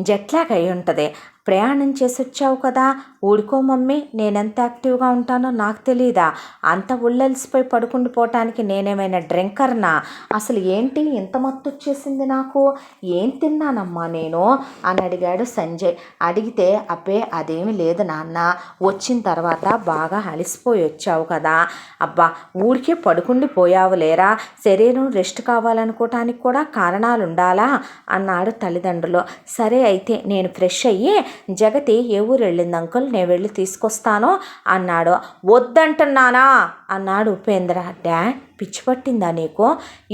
జెట్లాగ్ అయి ఉంటుంది, ప్రయాణం చేసి వచ్చావు కదా, ఊడుకో మమ్మీ, నేనెంత యాక్టివ్గా ఉంటానో నాకు తెలీదా, అంత ఉల్లెలిసిపోయి పడుకుండిపోవటానికి నేనేమైనా డ్రింకర్నా, అసలు ఏంటి ఇంత మత్తు వచ్చేసింది నాకు, ఏం తిన్నానమ్మా నేను అని అడిగాడు సంజయ్. అడిగితే అబ్బే అదేమి లేదు నాన్న, వచ్చిన తర్వాత బాగా అలిసిపోయి వచ్చావు కదా, అబ్బా ఊరికే పడుకుండిపోయావు లేరా, శరీరం రెస్ట్ కావాలనుకోవటానికి కూడా కారణాలు ఉండాలా అన్నాడు తల్లిదండ్రులు. సరే అయితే నేను ఫ్రెష్ అయ్యి జగతి ఏ ఊరు వెళ్ళింది అంకుల్, నేను వెళ్ళి తీసుకొస్తాను అన్నాడు. వద్దంటున్నానా అన్నాడు ఉపేంద్ర. డాడ్ పిచ్చి పట్టిందా నీకు,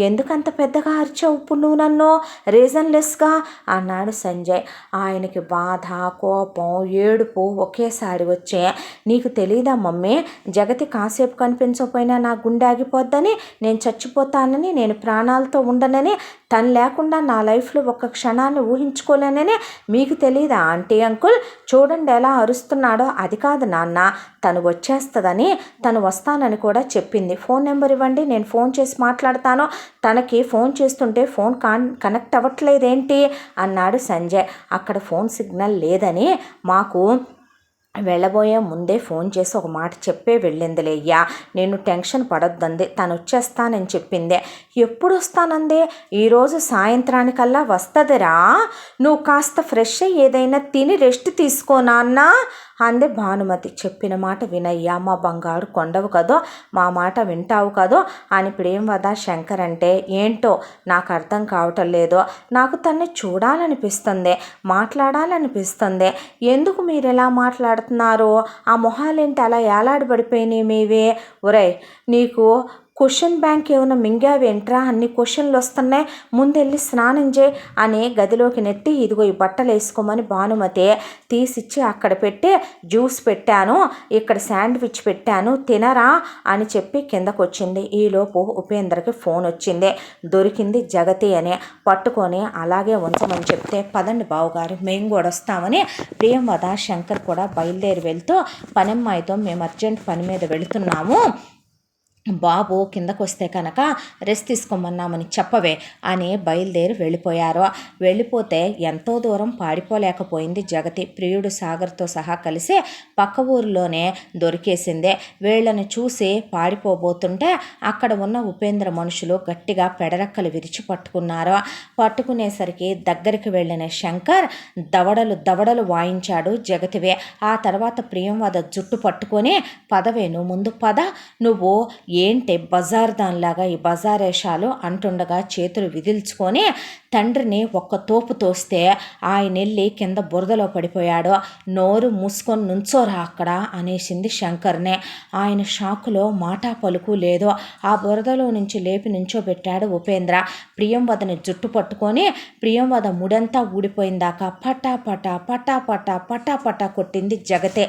ఎందుకంత పెద్దగా అరిచావు ఇప్పుడు నువ్వు నన్ను రీజన్లెస్గా అన్నాడు సంజయ్. ఆయనకి బాధ, కోపం, ఏడుపు ఒకేసారి వచ్చే. నీకు తెలీదా మమ్మీ, జగతి కాసేపు కనిపించకపోయినా నా గుండె ఆగిపోద్దని, నేను చచ్చిపోతానని, నేను ప్రాణాలతో ఉండనని, తను లేకుండా నా లైఫ్లో ఒక్క క్షణాన్ని ఊహించుకోలేనని మీకు తెలీదా ఆంటీ అంకుల్, చూడండి ఎలా అరుస్తున్నాడో. అది కాదు నాన్న, తను వచ్చేస్తుందని, తను వస్తానని కూడా చెప్పింది, ఫోన్ నెంబర్ ఇవ్వండి నేను ఫోన్ చేసి మాట్లాడతాను, తనకి ఫోన్ చేస్తుంటే ఫోన్ కనెక్ట్ అవ్వట్లేదేంటి అన్నాడు సంజయ్. అక్కడ ఫోన్ సిగ్నల్ లేదని మాకు వెళ్ళబోయే ముందే ఫోన్ చేసి ఒక మాట చెప్పే వెళ్ళిందిలే అయ్యా, నేను టెన్షన్ పడొద్దంది, తను వచ్చేస్తానని చెప్పిందే. ఎప్పుడు వస్తానందే? ఈరోజు సాయంత్రానికల్లా వస్తుందిరా, నువ్వు కాస్త ఫ్రెష్ అయ్యి ఏదైనా తిని రెస్ట్ తీసుకో నాన్న అంది భానుమతి. చెప్పిన మాట వినయ్యా, మా బంగారు కొండవు కదో, మా మాట వింటావు కదో అని ప్రేమవద శంకర్ అంటే, ఏంటో నాకు అర్థం కావటం లేదో, నాకు తన్ని చూడాలనిపిస్తుంది, మాట్లాడాలనిపిస్తుంది. ఎందుకు మీరు ఎలా మాట్లాడుతున్నారు? ఆ మొహాలేంటి అలా ఏలాడబడిపోయినాయి మీవే? ఒరేయ్, నీకు క్వశ్చన్ బ్యాంక్ ఏమైనా మింగావేంట్రా, అన్ని క్వశ్చన్లు వస్తున్నాయి, ముందెళ్ళి స్నానం చేయి అని గదిలోకి నెట్టి, ఇదిగో ఈ బట్టలు వేసుకోమని భానుమతి తీసిచ్చి అక్కడ పెట్టి, జ్యూస్ పెట్టాను, ఇక్కడ శాండ్విచ్ పెట్టాను, తినరా అని చెప్పి కిందకు వచ్చింది. ఈలోపు ఉపేంద్రకి ఫోన్ వచ్చింది. దొరికింది జగతి అని. పట్టుకొని అలాగే ఉంచమని చెప్తే, పదండి బావుగారు మేము కూడా వస్తామని ప్రియంవద శంకర్ కూడా బయలుదేరి వెళ్తూ, పనమ్మాయితో మేము అర్జెంట్ పని మీద వెళుతున్నాము, బాబు కిందకు వస్తే కనుక రెస్ట్ తీసుకోమన్నామని చెప్పవే అని బయలుదేరి వెళ్ళిపోయారు. వెళ్ళిపోతే ఎంతో దూరం పాడిపోలేకపోయింది జగతి. ప్రియుడు సాగర్తో సహా కలిసి పక్క ఊరిలోనే దొరికేసిందే. వీళ్ళని చూసి పాడిపోబోతుంటే అక్కడ ఉన్న ఉపేంద్ర మనుషులు గట్టిగా పెడరెక్కలు విరిచి పట్టుకున్నారు. పట్టుకునేసరికి దగ్గరికి వెళ్ళిన శంకర్ దవడలు వాయించాడు జగతివే. ఆ తర్వాత ప్రియంవద జుట్టు పట్టుకొని, పదవేను ముందు పద, నువ్వు ఏంటి బజార్ దానిలాగా ఈ బజారేషాలు అంటుండగా చేతులు విదిల్చుకొని తండ్రిని ఒక్క తోపు తోస్తే ఆయన వెళ్ళి కింద బురదలో పడిపోయాడు. నోరు మూసుకొని నుంచోరా అక్కడ అనేసింది శంకర్నే. ఆయన షాకులో మాటా పలుకు లేదో. ఆ బురదలో నుంచి లేపి నుంచోబెట్టాడు ఉపేంద్ర. ప్రియంవదని జుట్టు పట్టుకొని ప్రియంవద ముడంతా ఊడిపోయిందాకా పటాపటా పటాపటా పటాపటా కొట్టింది జగతే.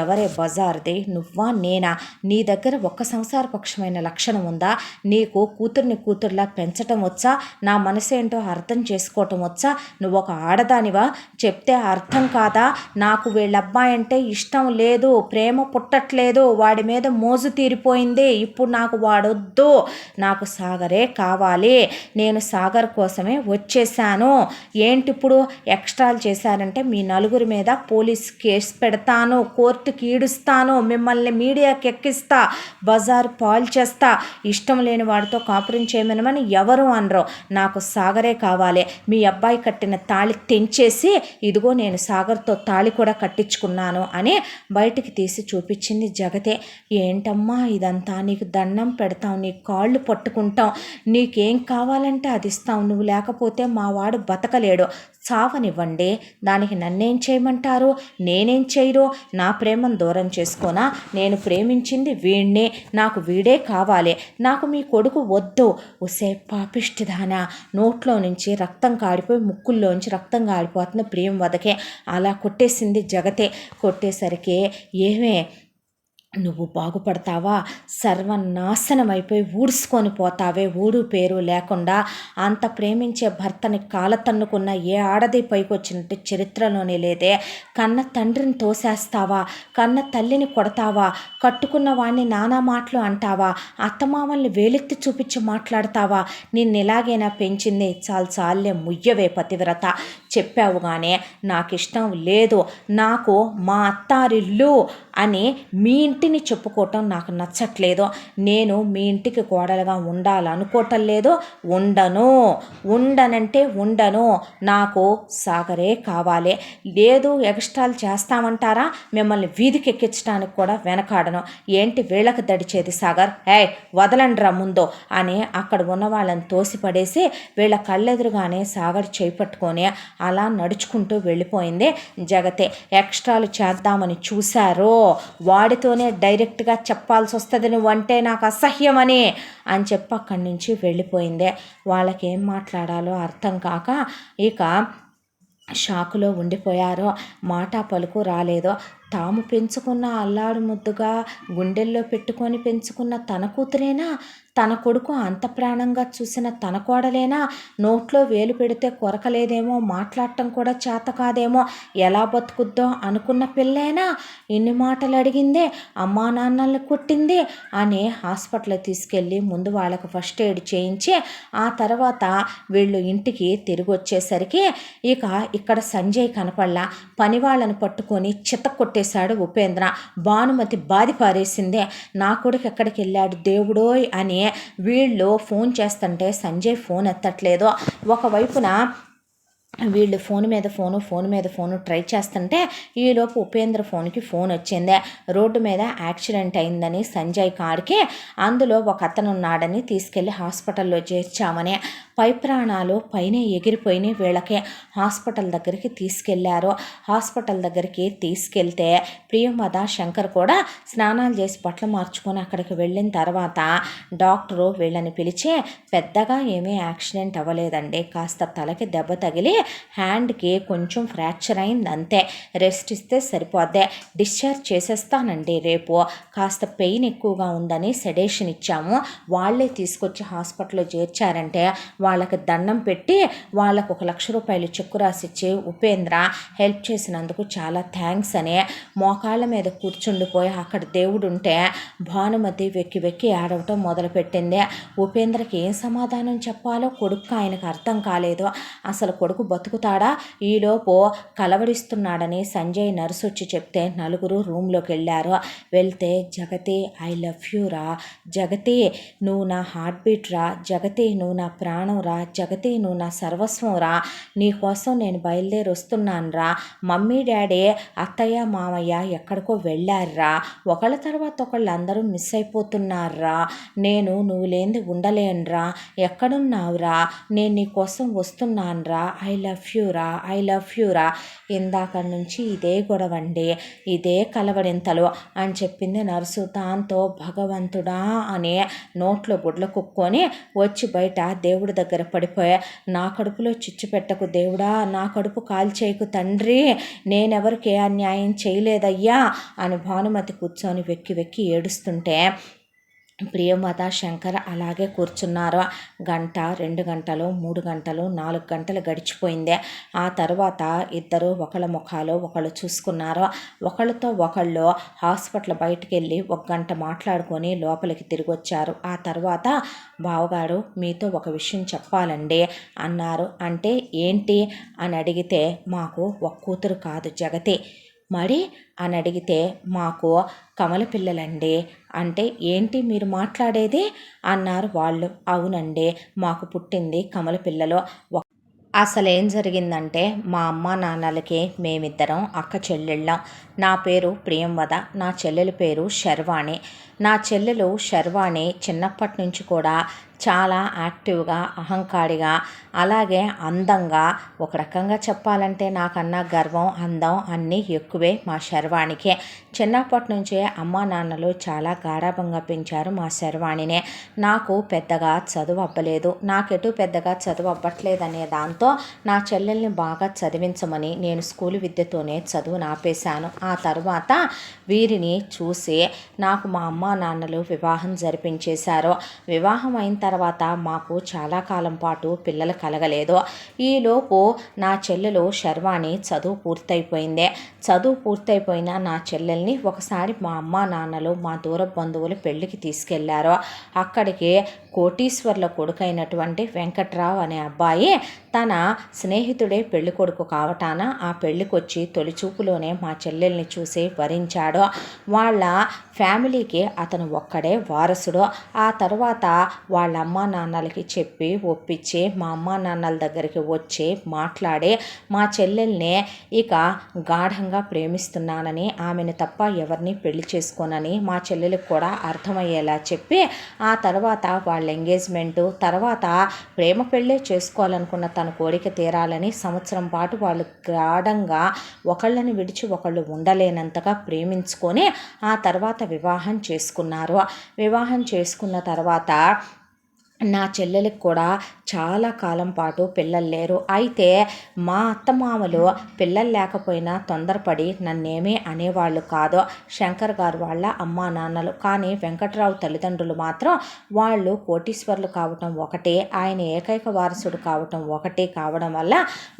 ఎవరే బజార్ది, నువ్వా నేనా? నీ దగ్గర ఒక్క సంసార పక్షమైన లక్షణం ఉందా? నీకు కూతుర్లా పెంచటం వచ్చా? నా మనసేంటో అర్థం చేసుకోవటం వచ్చా? నువ్వు ఒక ఆడదానివా? చెప్తే అర్థం కాదా? నాకు వీళ్ళబ్బాయి అంటే ఇష్టం లేదు, ప్రేమ పుట్టట్లేదు, వాడి మీద మోజు తీరిపోయింది, ఇప్పుడు నాకు వాడొద్దు, నాకు సాగరే కావాలి, నేను సాగర్ కోసమే వచ్చేసాను. ఏంటి ఇప్పుడు ఎక్స్ట్రాలు చేశారంటే మీ నలుగురి మీద పోలీస్ కేసు పెడతాను, కోర్టుకి ఈడుస్తాను, మిమ్మల్ని మీడియాకి ఎక్కిస్తా, బజారు పాలు చేస్తా, ఇష్టం లేని వాడితో కాపురం చేయమనమని ఎవరు అనరు. నాకు సాగరే కావాలి. మీ అబ్బాయి కట్టిన తాళి తెంచేసి ఇదిగో నేను సాగర్తో తాళి కూడా కట్టించుకున్నాను అని బయటికి తీసి చూపించింది జగతే. ఏంటమ్మా ఇదంతా? నీకు దండం పెడతాం, నీ కాళ్ళు పట్టుకుంటాం, నీకేం కావాలంటే అది ఇస్తాం, నువ్వు లేకపోతే మా వాడు బతకలేడు, చావనివ్వండి, దానికి నన్నేం చేయమంటారు? నేనేం చేయరు? నా ప్రేమను దూరం చేసుకోనా? నేను ప్రేమించింది వీణ్ణే, నాకు వీడే కావాలి, నాకు మీ కొడుకు వద్దు. ఒసే పాపిష్టిదానా, నోట్లో నుంచి రక్తం కాడిపోయి ముక్కుల్లోంచి రక్తం కాడిపోతుంది ప్రియంవదకే. అలా కొట్టేసింది జగతే. కొట్టేసరికి ఏమే నువ్వు బాగుపడతావా? సర్వనాశనం అయిపోయి ఊడ్చుకొని పోతావే, ఊడు పేరు లేకుండా. అంత ప్రేమించే భర్తని కాలతన్నుకున్న ఏ ఆడది పైకి వచ్చినట్టు చరిత్రలోనే లేదే. కన్న తండ్రిని తోసేస్తావా? కన్న తల్లిని కొడతావా? కట్టుకున్న వాడిని నానా మాటలు అంటావా? అత్తమామల్ని వేలెత్తి చూపించి మాట్లాడతావా? నిన్ను ఇలాగైనా పెంచింది? చాలే ముయ్యవే పతివ్రత. చెప్పావుగానే నాకు ఇష్టం లేదు, నాకు మా అత్తారిల్లు అని మీ ఇంటిని చెప్పుకోవటం నాకు నచ్చట్లేదు, నేను మీ ఇంటికి కోడలుగా ఉండాలనుకోవటం లేదు, ఉండనంటే ఉండను, నాకు సాగరే కావాలి. లేదు ఎక్స్ట్రాలు చేస్తామంటారా? మిమ్మల్ని వీధికి ఎక్కించడానికి కూడా వెనకాడను. ఏంటి వీళ్ళకి దడిచేది సాగర్? వదలండ్రా ముందు అని అక్కడ ఉన్న వాళ్ళని తోసిపడేసి వీళ్ళ కళ్ళెదురుగానే సాగర్ చేపట్టుకొని అలా నడుచుకుంటూ వెళ్ళిపోయింది జగతే. ఎక్స్ట్రాలు చేద్దామని చూశారో వాడితోనే డైరెక్ట్గా చెప్పాల్సి వస్తుంది, నువ్వంటే నాకు అసహ్యమని అని చెప్పి అక్కడి నుంచి వెళ్ళిపోయింది. వాళ్ళకేం మాట్లాడాలో అర్థం కాక ఇక షాకులో ఉండిపోయారో. మాట పలుకు రాలేదో. తాము పెంచుకున్న అల్లాడు ముద్దుగా గుండెల్లో పెట్టుకొని పెంచుకున్న తన కూతురేనా? తన కొడుకు అంత ప్రాణంగా చూసిన తన కోడలేనా? నోట్లో వేలు పెడితే కొరకలేదేమో, మాట్లాడటం కూడా చేత కాదేమో, ఎలా బతుకుద్దో అనుకున్న పిల్లేనా? ఎన్ని మాటలు అడిగిందే, అమ్మా నాన్నల్ని కొట్టింది అని హాస్పిటల్ తీసుకెళ్ళి ముందు వాళ్ళకు ఫస్ట్ ఎయిడ్ చేయించి ఆ తర్వాత వీళ్ళు ఇంటికి తిరిగి వచ్చేసరికి ఇక ఇక్కడ సంజయ్ కనపడలా. పని వాళ్ళని పట్టుకొని చితక్కొట్టే ఆపేశాడు ఉపేంద్ర. భానుమతి బాధి పారేసిందే. నా కొడుకు ఎక్కడికి వెళ్ళాడు దేవుడోయ్ అని వీళ్ళు ఫోన్ చేస్తుంటే సంజయ్ ఫోన్ ఎత్తట్లేదు. ఒకవైపున వీళ్ళు ఫోన్ మీద ఫోను ట్రై చేస్తుంటే ఈలోపు ఉపేంద్ర ఫోన్కి ఫోన్ వచ్చింది. రోడ్డు మీద యాక్సిడెంట్ అయిందని సంజయ్ కాడికి, అందులో ఒక అతను ఉన్నాడని తీసుకెళ్ళి హాస్పిటల్లో చేర్చామని. పై ప్రాణాలు పైన ఎగిరిపోయినాయి వీళ్ళకి. హాస్పిటల్ దగ్గరికి తీసుకెళ్లారు. హాస్పిటల్ దగ్గరికి తీసుకెళ్తే ప్రియంవద శంకర్ కూడా స్నానాలు చేసి బట్టలు మార్చుకొని అక్కడికి వెళ్ళిన తర్వాత డాక్టరు వీళ్ళని పిలిచి, పెద్దగా ఏమీ యాక్సిడెంట్ అవ్వలేదండి, కాస్త తలకి దెబ్బ తగిలి హ్యాండ్కి కొంచెం ఫ్రాక్చర్ అయింది అంతే, రెస్ట్ ఇస్తే సరిపోద్దే, డిశ్చార్జ్ చేసేస్తానండి రేపు, కాస్త పెయిన్ ఎక్కువగా ఉందని సెడేషన్ ఇచ్చాము, వాళ్ళే తీసుకొచ్చి హాస్పిటల్లో చేర్చారంటే వాళ్ళకి దండం పెట్టి వాళ్ళకు 1,00,000 రూపాయలు చెక్కు రాసిచ్చి, ఉపేంద్ర హెల్ప్ చేసినందుకు చాలా థ్యాంక్స్ అని మోకాళ్ళ మీద కూర్చుండిపోయి అక్కడ దేవుడు ఉంటే భానుమతి వెక్కి వెక్కి ఏడవటం మొదలుపెట్టింది. ఉపేంద్రకి ఏం సమాధానం చెప్పాలో కొడుకు ఆయనకు అర్థం కాలేదు. అసలు కొడుకు బతుకుతాడా? ఈలోపు కలవరిస్తున్నాడని సంజయ్ నర్సు వచ్చి చెప్తే నలుగురు రూమ్లోకి వెళ్ళారు. వెళ్తే, జగతి ఐ లవ్ యూ రా, జగతి నువ్వు నా హార్ట్ బీట్ రా, జగతి నువ్వు నా ప్రాణం రా, జగతి నువ్వు నా సర్వస్వం రా, నీకోసం నేను బయలుదేరి వస్తున్నాను రా, మమ్మీ డాడీ అత్తయ్య మామయ్య ఎక్కడికో వెళ్ళారా, ఒకళ్ళ తర్వాత ఒకళ్ళు అందరూ మిస్ అయిపోతున్నారా, నేను నువ్వు లేనిది ఉండలేనురా, ఎక్కడున్నావురా, నేను నీకోసం వస్తున్నానురా, ఐ లవ్ యూ రా, ఐ లవ్ యూ రా, ఇందాక నుంచి ఇదే గొడవండి, ఇదే కలవరింతలు అని చెప్పింది నర్సు. దాంతో భగవంతుడా అని నోట్లో గుడ్లు కుక్కొని వచ్చి బయట దేవుడి దగ్గర పడిపోయా. నా కడుపులో చిచ్చు పెట్టకు దేవుడా, నా కడుపు కాల్చేయకు తండ్రి, నేనెవరికి అన్యాయం చేయలేదయ్యా అని భానుమతి కూర్చొని వెక్కి వెక్కి ఏడుస్తుంటే ప్రియంవద శంకర్ అలాగే కూర్చున్నారు. 1 గంట 2 గంటలు 3 గంటలు 4 గంటలు గడిచిపోయింది. ఆ తర్వాత ఇద్దరు ఒకళ్ళ ముఖాలు ఒకళ్ళు చూసుకున్నారు. ఒకళ్ళతో ఒకళ్ళు హాస్పిటల్ బయటికి వెళ్ళి 1 గంట మాట్లాడుకొని లోపలికి తిరిగి వచ్చారు. ఆ తర్వాత బావగారు మీతో ఒక విషయం చెప్పాలండి అన్నారు. అంటే ఏంటి అని అడిగితే, మాకు ఒక కూతురు కాదు జగతి, మరి అని అడిగితే, మాకు కమల పిల్లలండి. అంటే ఏంటి మీరు మాట్లాడేది అన్నారు వాళ్ళు. అవునండి, మాకు పుట్టింది కమల పిల్లలు. అసలేం జరిగిందంటే, మా అమ్మ నాన్నలకి మేమిద్దరం అక్క చెల్లెళ్ళం. నా పేరు ప్రియంవద, నా చెల్లెలి పేరు శర్వాణి. నా చెల్లెలు శర్వాణి చిన్నప్పటి నుంచి కూడా చాలా యాక్టివ్గా, అహంకారిగా, అలాగే అందంగా, ఒక రకంగా చెప్పాలంటే నాకన్నా గర్వం, అందం అన్నీ ఎక్కువే మా శర్వాణికే. చిన్నప్పటి నుంచే అమ్మా నాన్నలు చాలా గారాబంగా పెంచారు మా శర్వాణినే. నాకు పెద్దగా చదువు అవ్వలేదు, నాకెటు పెద్దగా చదువు అవ్వట్లేదనే దాంతో నా చెల్లెల్ని బాగా చదివించమని నేను స్కూలు విద్యతోనే చదువును ఆపేశాను. ఆ తర్వాత వీరిని చూసి నాకు మా అమ్మా నాన్నలు వివాహం జరిపించేశారు. వివాహం అయిన తర్వాత మాకు చాలా కాలం పాటు పిల్లలు కలగలేదు. ఈలోపు నా చెల్లెలు శర్వాణి చదువు పూర్తయిపోయింది. చదువు పూర్తయిపోయిన నా చెల్లెల్ని ఒకసారి మా అమ్మా నాన్నలు మా దూర బంధువులు పెళ్ళికి తీసుకెళ్లారు. అక్కడికి కోటీశ్వర్ల కొడుకైనటువంటి వెంకట్రావు అనే అబ్బాయి తన స్నేహితుడే పెళ్లి కొడుకు కావటాన ఆ పెళ్ళికొచ్చి తొలిచూపులోనే మా చెల్లెల్ని చూసి వరించాడు. వాళ్ళ ఫ్యామిలీకి అతను ఒక్కడే వారసుడు. ఆ తర్వాత వాళ్ళ అమ్మా నాన్నలకి చెప్పి ఒప్పించి మా అమ్మా నాన్నల దగ్గరికి వచ్చి మాట్లాడి మా చెల్లెల్ని ఇక గాఢంగా ప్రేమిస్తున్నానని, ఆమెను తప్ప ఎవరిని పెళ్లి చేసుకోనని మా చెల్లెలకు కూడా అర్థమయ్యేలా చెప్పి ఆ తర్వాత వాళ్ళ ఎంగేజ్మెంటు తర్వాత ప్రేమ పెళ్ళే చేసుకోవాలనుకున్న తన కోరిక తీరాలని సంవత్సరం పాటు వాళ్ళు గాఢంగా ఒకళ్ళని విడిచి ఒకళ్ళు ఉండలేనంతగా ప్రేమించుకొని ఆ తర్వాత వివాహం చేసుకున్నారు. వివాహం చేసుకున్న తర్వాత నా చెల్లెలకు కూడా చాలా కాలం పాటు పిల్లలు లేరు. అయితే మా అత్తమామలు పిల్లలు లేకపోయినా తొందరపడి నన్నేమీ అనేవాళ్ళు కాదు, శంకర్ గారు వాళ్ళ అమ్మా నాన్నలు. కానీ వెంకట్రావు తల్లిదండ్రులు మాత్రం వాళ్ళు కోటీశ్వర్లు కావటం ఒకటే, ఆయన ఏకైక వారసుడు కావటం ఒకటే కావడం వల్ల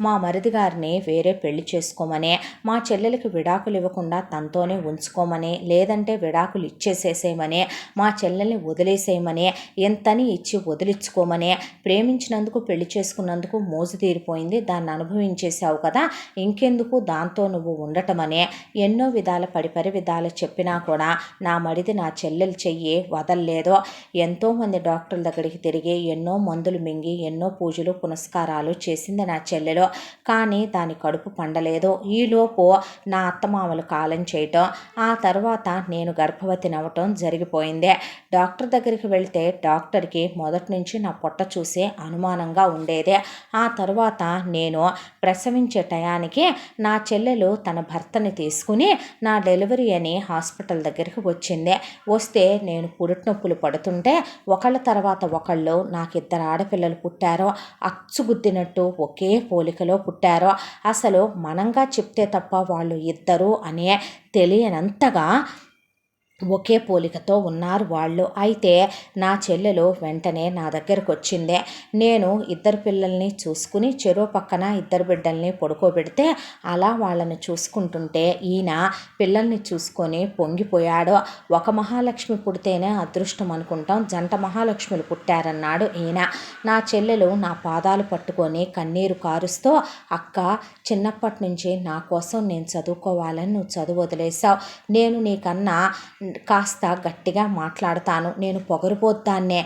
మా మరిది గారిని వేరే పెళ్లి చేసుకోమని, మా చెల్లెలకి విడాకులు ఇవ్వకుండా తనతోనే ఉంచుకోమని, లేదంటే విడాకులు ఇచ్చేసేసేయమని, మా చెల్లెల్ని వదిలేసేయమని, ఎంతని ఇచ్చి వదిలించుకోమని, ప్రేమించినందుకు పెళ్లి చేసుకున్నందుకు మోజు తీరిపోయింది, దాన్ని అనుభవించేశావు కదా, ఇంకెందుకు దాంతో నువ్వు ఉండటమని ఎన్నో విధాల పడి విధాలు చెప్పినా కూడా నా మడిది నా చెల్లెలు చెయ్యి వదల్లేదు. ఎంతోమంది డాక్టర్ల దగ్గరికి తిరిగి ఎన్నో మందులు మింగి ఎన్నో పూజలు పునస్కారాలు చేసింది నా చెల్లెలు. కానీ దాని కడుపు పండలేదు. ఈలోపు నా అత్తమామలు కాలం చేయటం, ఆ తర్వాత నేను గర్భవతి నవ్వటం జరిగిపోయింది. డాక్టర్ దగ్గరికి వెళ్తే డాక్టర్కి మొదటి నుంచి నా పొట్ట చూసే అనుమానంగా ఉండేదే. ఆ తర్వాత నేను ప్రసవించే టయానికి నా చెల్లెలు తన భర్తని తీసుకుని నా డెలివరీ అని హాస్పిటల్ దగ్గరికి వచ్చింది. వస్తే నేను పురిటినొప్పులు పడుతుంటే ఒకళ్ళ తర్వాత ఒకళ్ళు నాకు 2 ఆడపిల్లలు పుట్టారో, అచ్చుగుద్దినట్టు ఒకే పోలికలో పుట్టారో. అసలు మనంగా చెప్తే తప్ప వాళ్ళు ఇద్దరు అనే తెలియనంతగా ఒకే పోలికతో ఉన్నారు వాళ్ళు. అయితే నా చెల్లెలు వెంటనే నా దగ్గరకు వచ్చిందే. నేను 2 పిల్లల్ని చూసుకుని చెరో పక్కన 2 బిడ్డల్ని పడుకోబెడితే అలా వాళ్ళని చూసుకుంటుంటే ఈయన పిల్లల్ని చూసుకొని పొంగిపోయాడు. ఒక మహాలక్ష్మి పుడితేనే అదృష్టం అనుకుంటాం, జంట మహాలక్ష్మిలు పుట్టారన్నాడు ఈయన. నా చెల్లెలు నా పాదాలు పట్టుకొని కన్నీరు కారుస్తూ, అక్క, చిన్నప్పటి నుంచి నా కోసం నేను చదువుకోవాలని నువ్వు చదువు వదిలేసావు. నేను నీకన్నా కాస్త గట్టిగా మాట్లాడతాను, నేను పొగరుబోద్దాన్నే.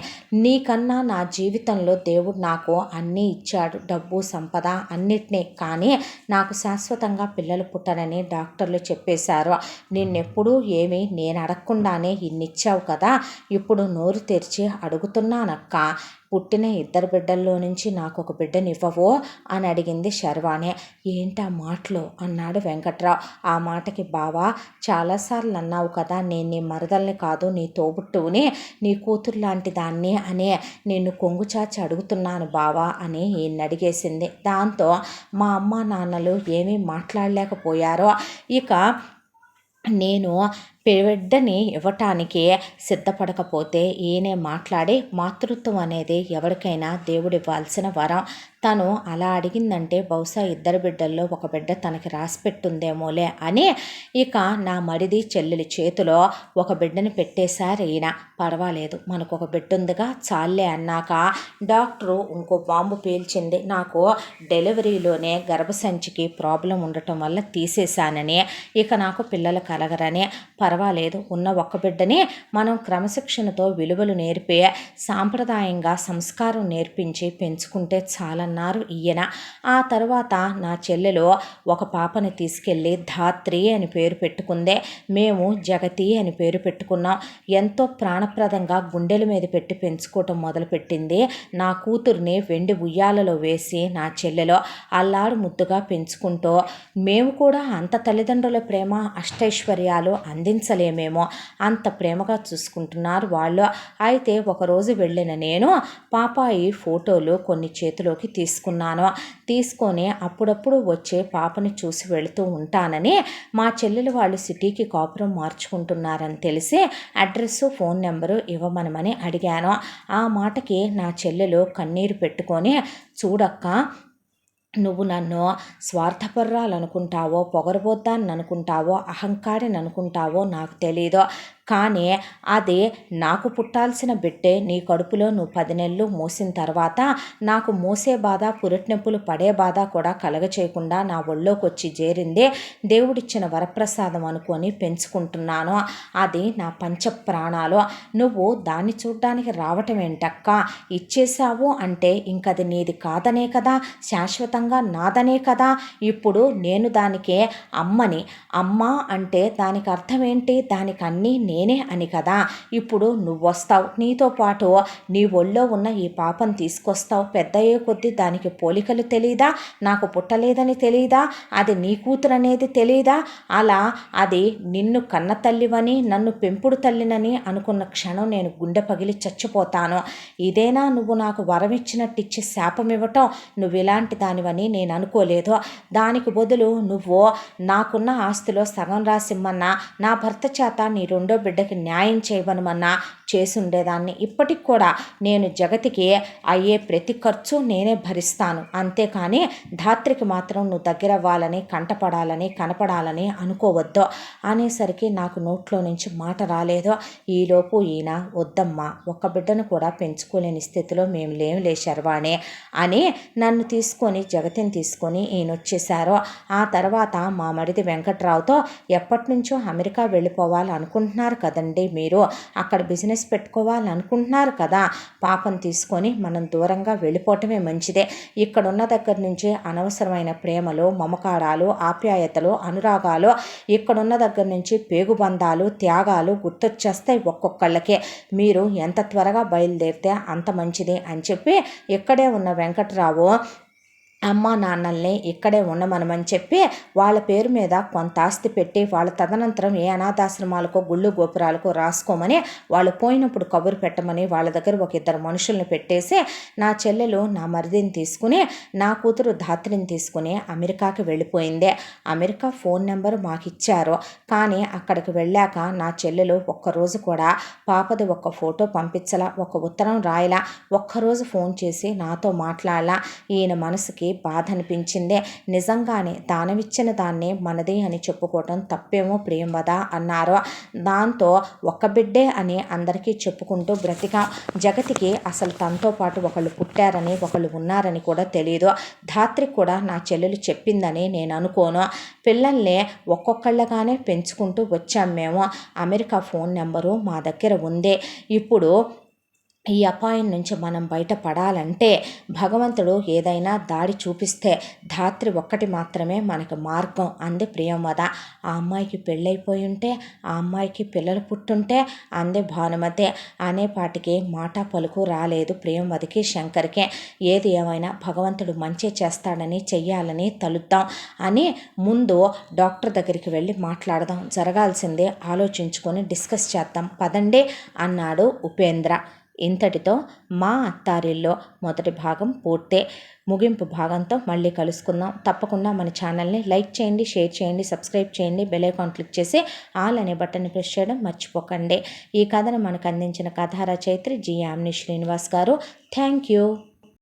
నీకన్నా నా జీవితంలో దేవుడు నాకు అన్నీ ఇచ్చాడు, డబ్బు సంపద అన్నిటినీ. కానీ నాకు శాశ్వతంగా పిల్లలు పుట్టరని డాక్టర్లు చెప్పేశారు. నిన్నెప్పుడూ ఏమీ నేను అడగకుండానే ఇన్నిచ్చావు కదా, ఇప్పుడు నోరు తెరిచి అడుగుతున్నానక్క, పుట్టిన 2 బిడ్డల్లో నుంచి నాకు ఒక బిడ్డనివ్వవో అని అడిగింది శర్వాణి. ఏంటా మాటలు అన్నాడు వెంకట్రావు. ఆ మాటకి బావా, చాలాసార్లు అన్నావు కదా నేను నీ మరదల్ని కాదు నీ తోబుట్టువుని, నీ కూతురు లాంటి దాన్ని అని నిన్ను కొంగు చాచి అడుగుతున్నాను బావా అని ఈయన్ని అడిగేసింది. దాంతో మా అమ్మ నాన్నలు ఏమీ మాట్లాడలేకపోయారో. ఇక నేను బిడ్డని ఇవ్వటానికి సిద్ధపడకపోతే ఈయనే మాట్లాడి, మాతృత్వం అనేది ఎవరికైనా దేవుడు ఇవ్వాల్సిన వరం. తను అలా అడిగిందంటే బహుశా 2 బిడ్డల్లో ఒక బిడ్డ తనకి రాసి పెట్టుందేమోలే అని ఇక నా మడిది చెల్లెలి చేతిలో ఒక బిడ్డని పెట్టేశారు ఈయన. పర్వాలేదు, మనకు ఒక బిడ్డ ఉందిగా చాలే అన్నాక డాక్టరు ఇంకో బాంబు పీల్చింది. నాకు డెలివరీలోనే గర్భసంచికి ప్రాబ్లం ఉండటం వల్ల తీసేశానని, ఇక నాకు పిల్లలు కలగరని. పర్వాలేదు, ఉన్న ఒక్క బిడ్డని మనం క్రమశిక్షణతో విలువలు నేర్పి సాంప్రదాయంగా సంస్కారం నేర్పించి పెంచుకుంటే చాలన్నారు ఈయన. ఆ తర్వాత నా చెల్లెలు ఒక పాపని తీసుకెళ్ళి ధాత్రి అని పేరు పెట్టుకుందే. మేము జగతి అని పేరు పెట్టుకున్నాం. ఎంతో ప్రాణప్రదంగా గుండెల మీద పెట్టి పెంచుకోవటం మొదలుపెట్టింది. నా కూతుర్ని వెండి ఉయ్యాలలో వేసి నా చెల్లెలో అల్లాడు ముద్దుగా పెంచుకుంటూ, మేము కూడా అంత తల్లిదండ్రుల ప్రేమ అష్టైశ్వర్యాలు అందించలేమేమో, అంత ప్రేమగా చూసుకుంటున్నారు వాళ్ళు. అయితే ఒకరోజు వెళ్ళిన నేను పాపాయి ఫోటోలు కొన్ని చేతిలోకి తీసుకున్నాను. తీసుకొని అప్పుడప్పుడు వచ్చే పాపని చూసి వెళుతూ ఉంటానని, మా చెల్లెలు వాళ్ళు సిటీకి కాపురం మార్చుకుంటున్నారని తెలిసి అడ్రస్సు ఫోన్ నెంబరు ఇవ్వమనమని అడిగాను. ఆ మాటకి నా చెల్లెలు కన్నీరు పెట్టుకొని, చూడక్క, నువ్వు నన్ను స్వార్థపర్రాలనుకుంటావో, పొగరబోద్దాన్ని అనుకుంటావో, అహంకారిని అనుకుంటావో నాకు తెలీదు. కానీ అది నాకు పుట్టాల్సిన బిడ్డే నీ కడుపులో నువ్వు 10 నెలలు మోసిన తర్వాత నాకు మోసే బాధ, పురిటినొప్పులు పడే బాధ కూడా కలగచేయకుండా నా ఒళ్ళోకి వచ్చి చేరింది దేవుడిచ్చిన వరప్రసాదం అనుకొని పెంచుకుంటున్నాను. అది నా పంచ ప్రాణాలు. నువ్వు దాన్ని చూడ్డానికి రావటం ఏంటక్క? ఇచ్చేసావు అంటే ఇంకది నీది కాదనే కదా, శాశ్వతంగా నాదనే కదా. ఇప్పుడు నేను దానికే అమ్మని. అమ్మ అంటే దానికి అర్థం ఏంటి? దానికి అన్నీ నేనే అని కదా. ఇప్పుడు నువ్వు వస్తావు, నీతో పాటు నీ ఒళ్ళో ఉన్న ఈ పాపను తీసుకొస్తావు. పెద్దయ్యే కొద్దీ దానికి పోలికలు తెలీదా? నాకు పుట్టలేదని తెలీదా? అది నీ కూతురు అనేది తెలీదా? అలా అది నిన్ను కన్న తల్లివని, నన్ను పెంపుడు తల్లినని అనుకున్న క్షణం నేను గుండె పగిలి చచ్చిపోతాను. ఇదేనా నువ్వు నాకు వరం ఇచ్చినట్టు ఇచ్చి శాపం ఇవ్వటం? నువ్వు ఇలాంటి దానివని నేను అనుకోలేదు. దానికి బదులు నువ్వు నాకున్న ఆస్తిలో సగం రాసిమ్మన్నా నా భర్త చేత నీ 2వ బిడ్డకి న్యాయం చేయమనమన్నా చేసుండేదాన్ని. ఇప్పటికి కూడా నేను జగతికి అయ్యే ప్రతి ఖర్చు నేనే భరిస్తాను, అంతేకాని ధాత్రికి మాత్రం నువ్వు దగ్గర అవ్వాలని, కంటపడాలని, కనపడాలని అనుకోవద్దు అనేసరికి నాకు నోట్లో నుంచి మాట రాలేదు. ఈలోపు ఈయన వద్దమ్మా, ఒక్క బిడ్డను కూడా పెంచుకోలేని స్థితిలో మేము లేవులే శర్వాణి అని నన్ను తీసుకొని జగతిని తీసుకొని ఈయన వచ్చేసారు. ఆ తర్వాత మా మరిది వెంకట్రావుతో ఎప్పటి నుంచో అమెరికా వెళ్ళిపోవాలి అనుకుంటున్నారు కదండి, మీరు అక్కడ బిజినెస్ పెట్టుకోవాలనుకుంటున్నారు కదా, పాపం తీసుకొని మనం దూరంగా వెళ్ళిపోవటమే మంచిదే. ఇక్కడున్న దగ్గర నుంచి అనవసరమైన ప్రేమలు, మమకారాలు, ఆప్యాయతలు, అనురాగాలు, ఇక్కడున్న దగ్గర నుంచి పేగుబంధాలు, త్యాగాలు గుర్తొచ్చేస్తాయి ఒక్కొక్కళ్ళకే. మీరు ఎంత త్వరగా బయలుదేరితే అంత మంచిది అని చెప్పి ఇక్కడే ఉన్న వెంకట్రావు అమ్మా నాన్నల్ని ఇక్కడే ఉండమనమని చెప్పి వాళ్ళ పేరు మీద కొంత ఆస్తి పెట్టి వాళ్ళ తదనంతరం ఏ అనాథాశ్రమాలకో గుళ్ళు గోపురాలకో రాసుకోమని వాళ్ళు పోయినప్పుడు కబురు పెట్టమని వాళ్ళ దగ్గర ఒక ఇద్దరు మనుషుల్ని పెట్టేసి నా చెల్లెలు నా మరిదిని తీసుకుని నా కూతురు ధాత్రిని తీసుకుని అమెరికాకి వెళ్ళిపోయిందే. అమెరికా ఫోన్ నెంబర్ మాకు ఇచ్చారు, కానీ అక్కడికి వెళ్ళాక నా చెల్లెలు ఒక్కరోజు కూడా పాపది ఒక్క ఫోటో పంపించలా, ఒక ఉత్తరం రాయలా, ఒక్కరోజు ఫోన్ చేసి నాతో మాట్లాడలా. ఈయన మనసుకి బాధ అనిపించిందే. నిజంగానే దానమిచ్చిన దాన్నే మనది అని చెప్పుకోవటం తప్పేమో ప్రియంవద అన్నారు. దాంతో ఒక్క బిడ్డే అని అందరికీ చెప్పుకుంటూ బ్రతికా. జగతికి అసలు తనతో పాటు ఒకళ్ళు పుట్టారని, ఒకళ్ళు ఉన్నారని కూడా తెలియదు. ధాత్రికి కూడా నా చెల్లెలు చెప్పిందని నేను అనుకోను. పిల్లల్ని ఒక్కొక్కళ్ళగానే పెంచుకుంటూ వచ్చాం మేము. అమెరికా ఫోన్ నెంబరు మా దగ్గర ఉంది. ఇప్పుడు ఈ అపాయం నుంచి మనం బయటపడాలంటే భగవంతుడు ఏదైనా దాడి చూపిస్తే ధాత్రి ఒక్కటి మాత్రమే మనకు మార్గం అంది ప్రియంవద. ఆ అమ్మాయికి పెళ్ళైపోయి ఉంటే, ఆ అమ్మాయికి పిల్లలు పుట్టుంటే అంది భానుమతి. అనేపాటికి మాట పలుకు రాలేదు ప్రియంవదకి, శంకర్కి. ఏది ఏమైనా భగవంతుడు మంచి చేస్తాడని, చెయ్యాలని తలుద్దాం అని ముందు డాక్టర్ దగ్గరికి వెళ్ళి మాట్లాడదాం, జరగాల్సిందే ఆలోచించుకొని డిస్కస్ చేద్దాం పదండి అన్నాడు ఉపేంద్ర. ఇంతటితో మా అత్తారిల్లో మొదటి భాగం పూర్తే. ముగింపు భాగంతో మళ్ళీ కలుసుకుందాం. తప్పకుండా మన ఛానల్ని లైక్ చేయండి, షేర్ చేయండి, సబ్స్క్రైబ్ చేయండి, బెల్ ఐకాన్ క్లిక్ చేసి ఆల్ అనే బటన్ని ప్రెస్ చేయడం మర్చిపోకండి. ఈ కథను మనకు అందించిన కథా రచయిత్రి జి యామిని శ్రీనివాస్ గారు. Thank you.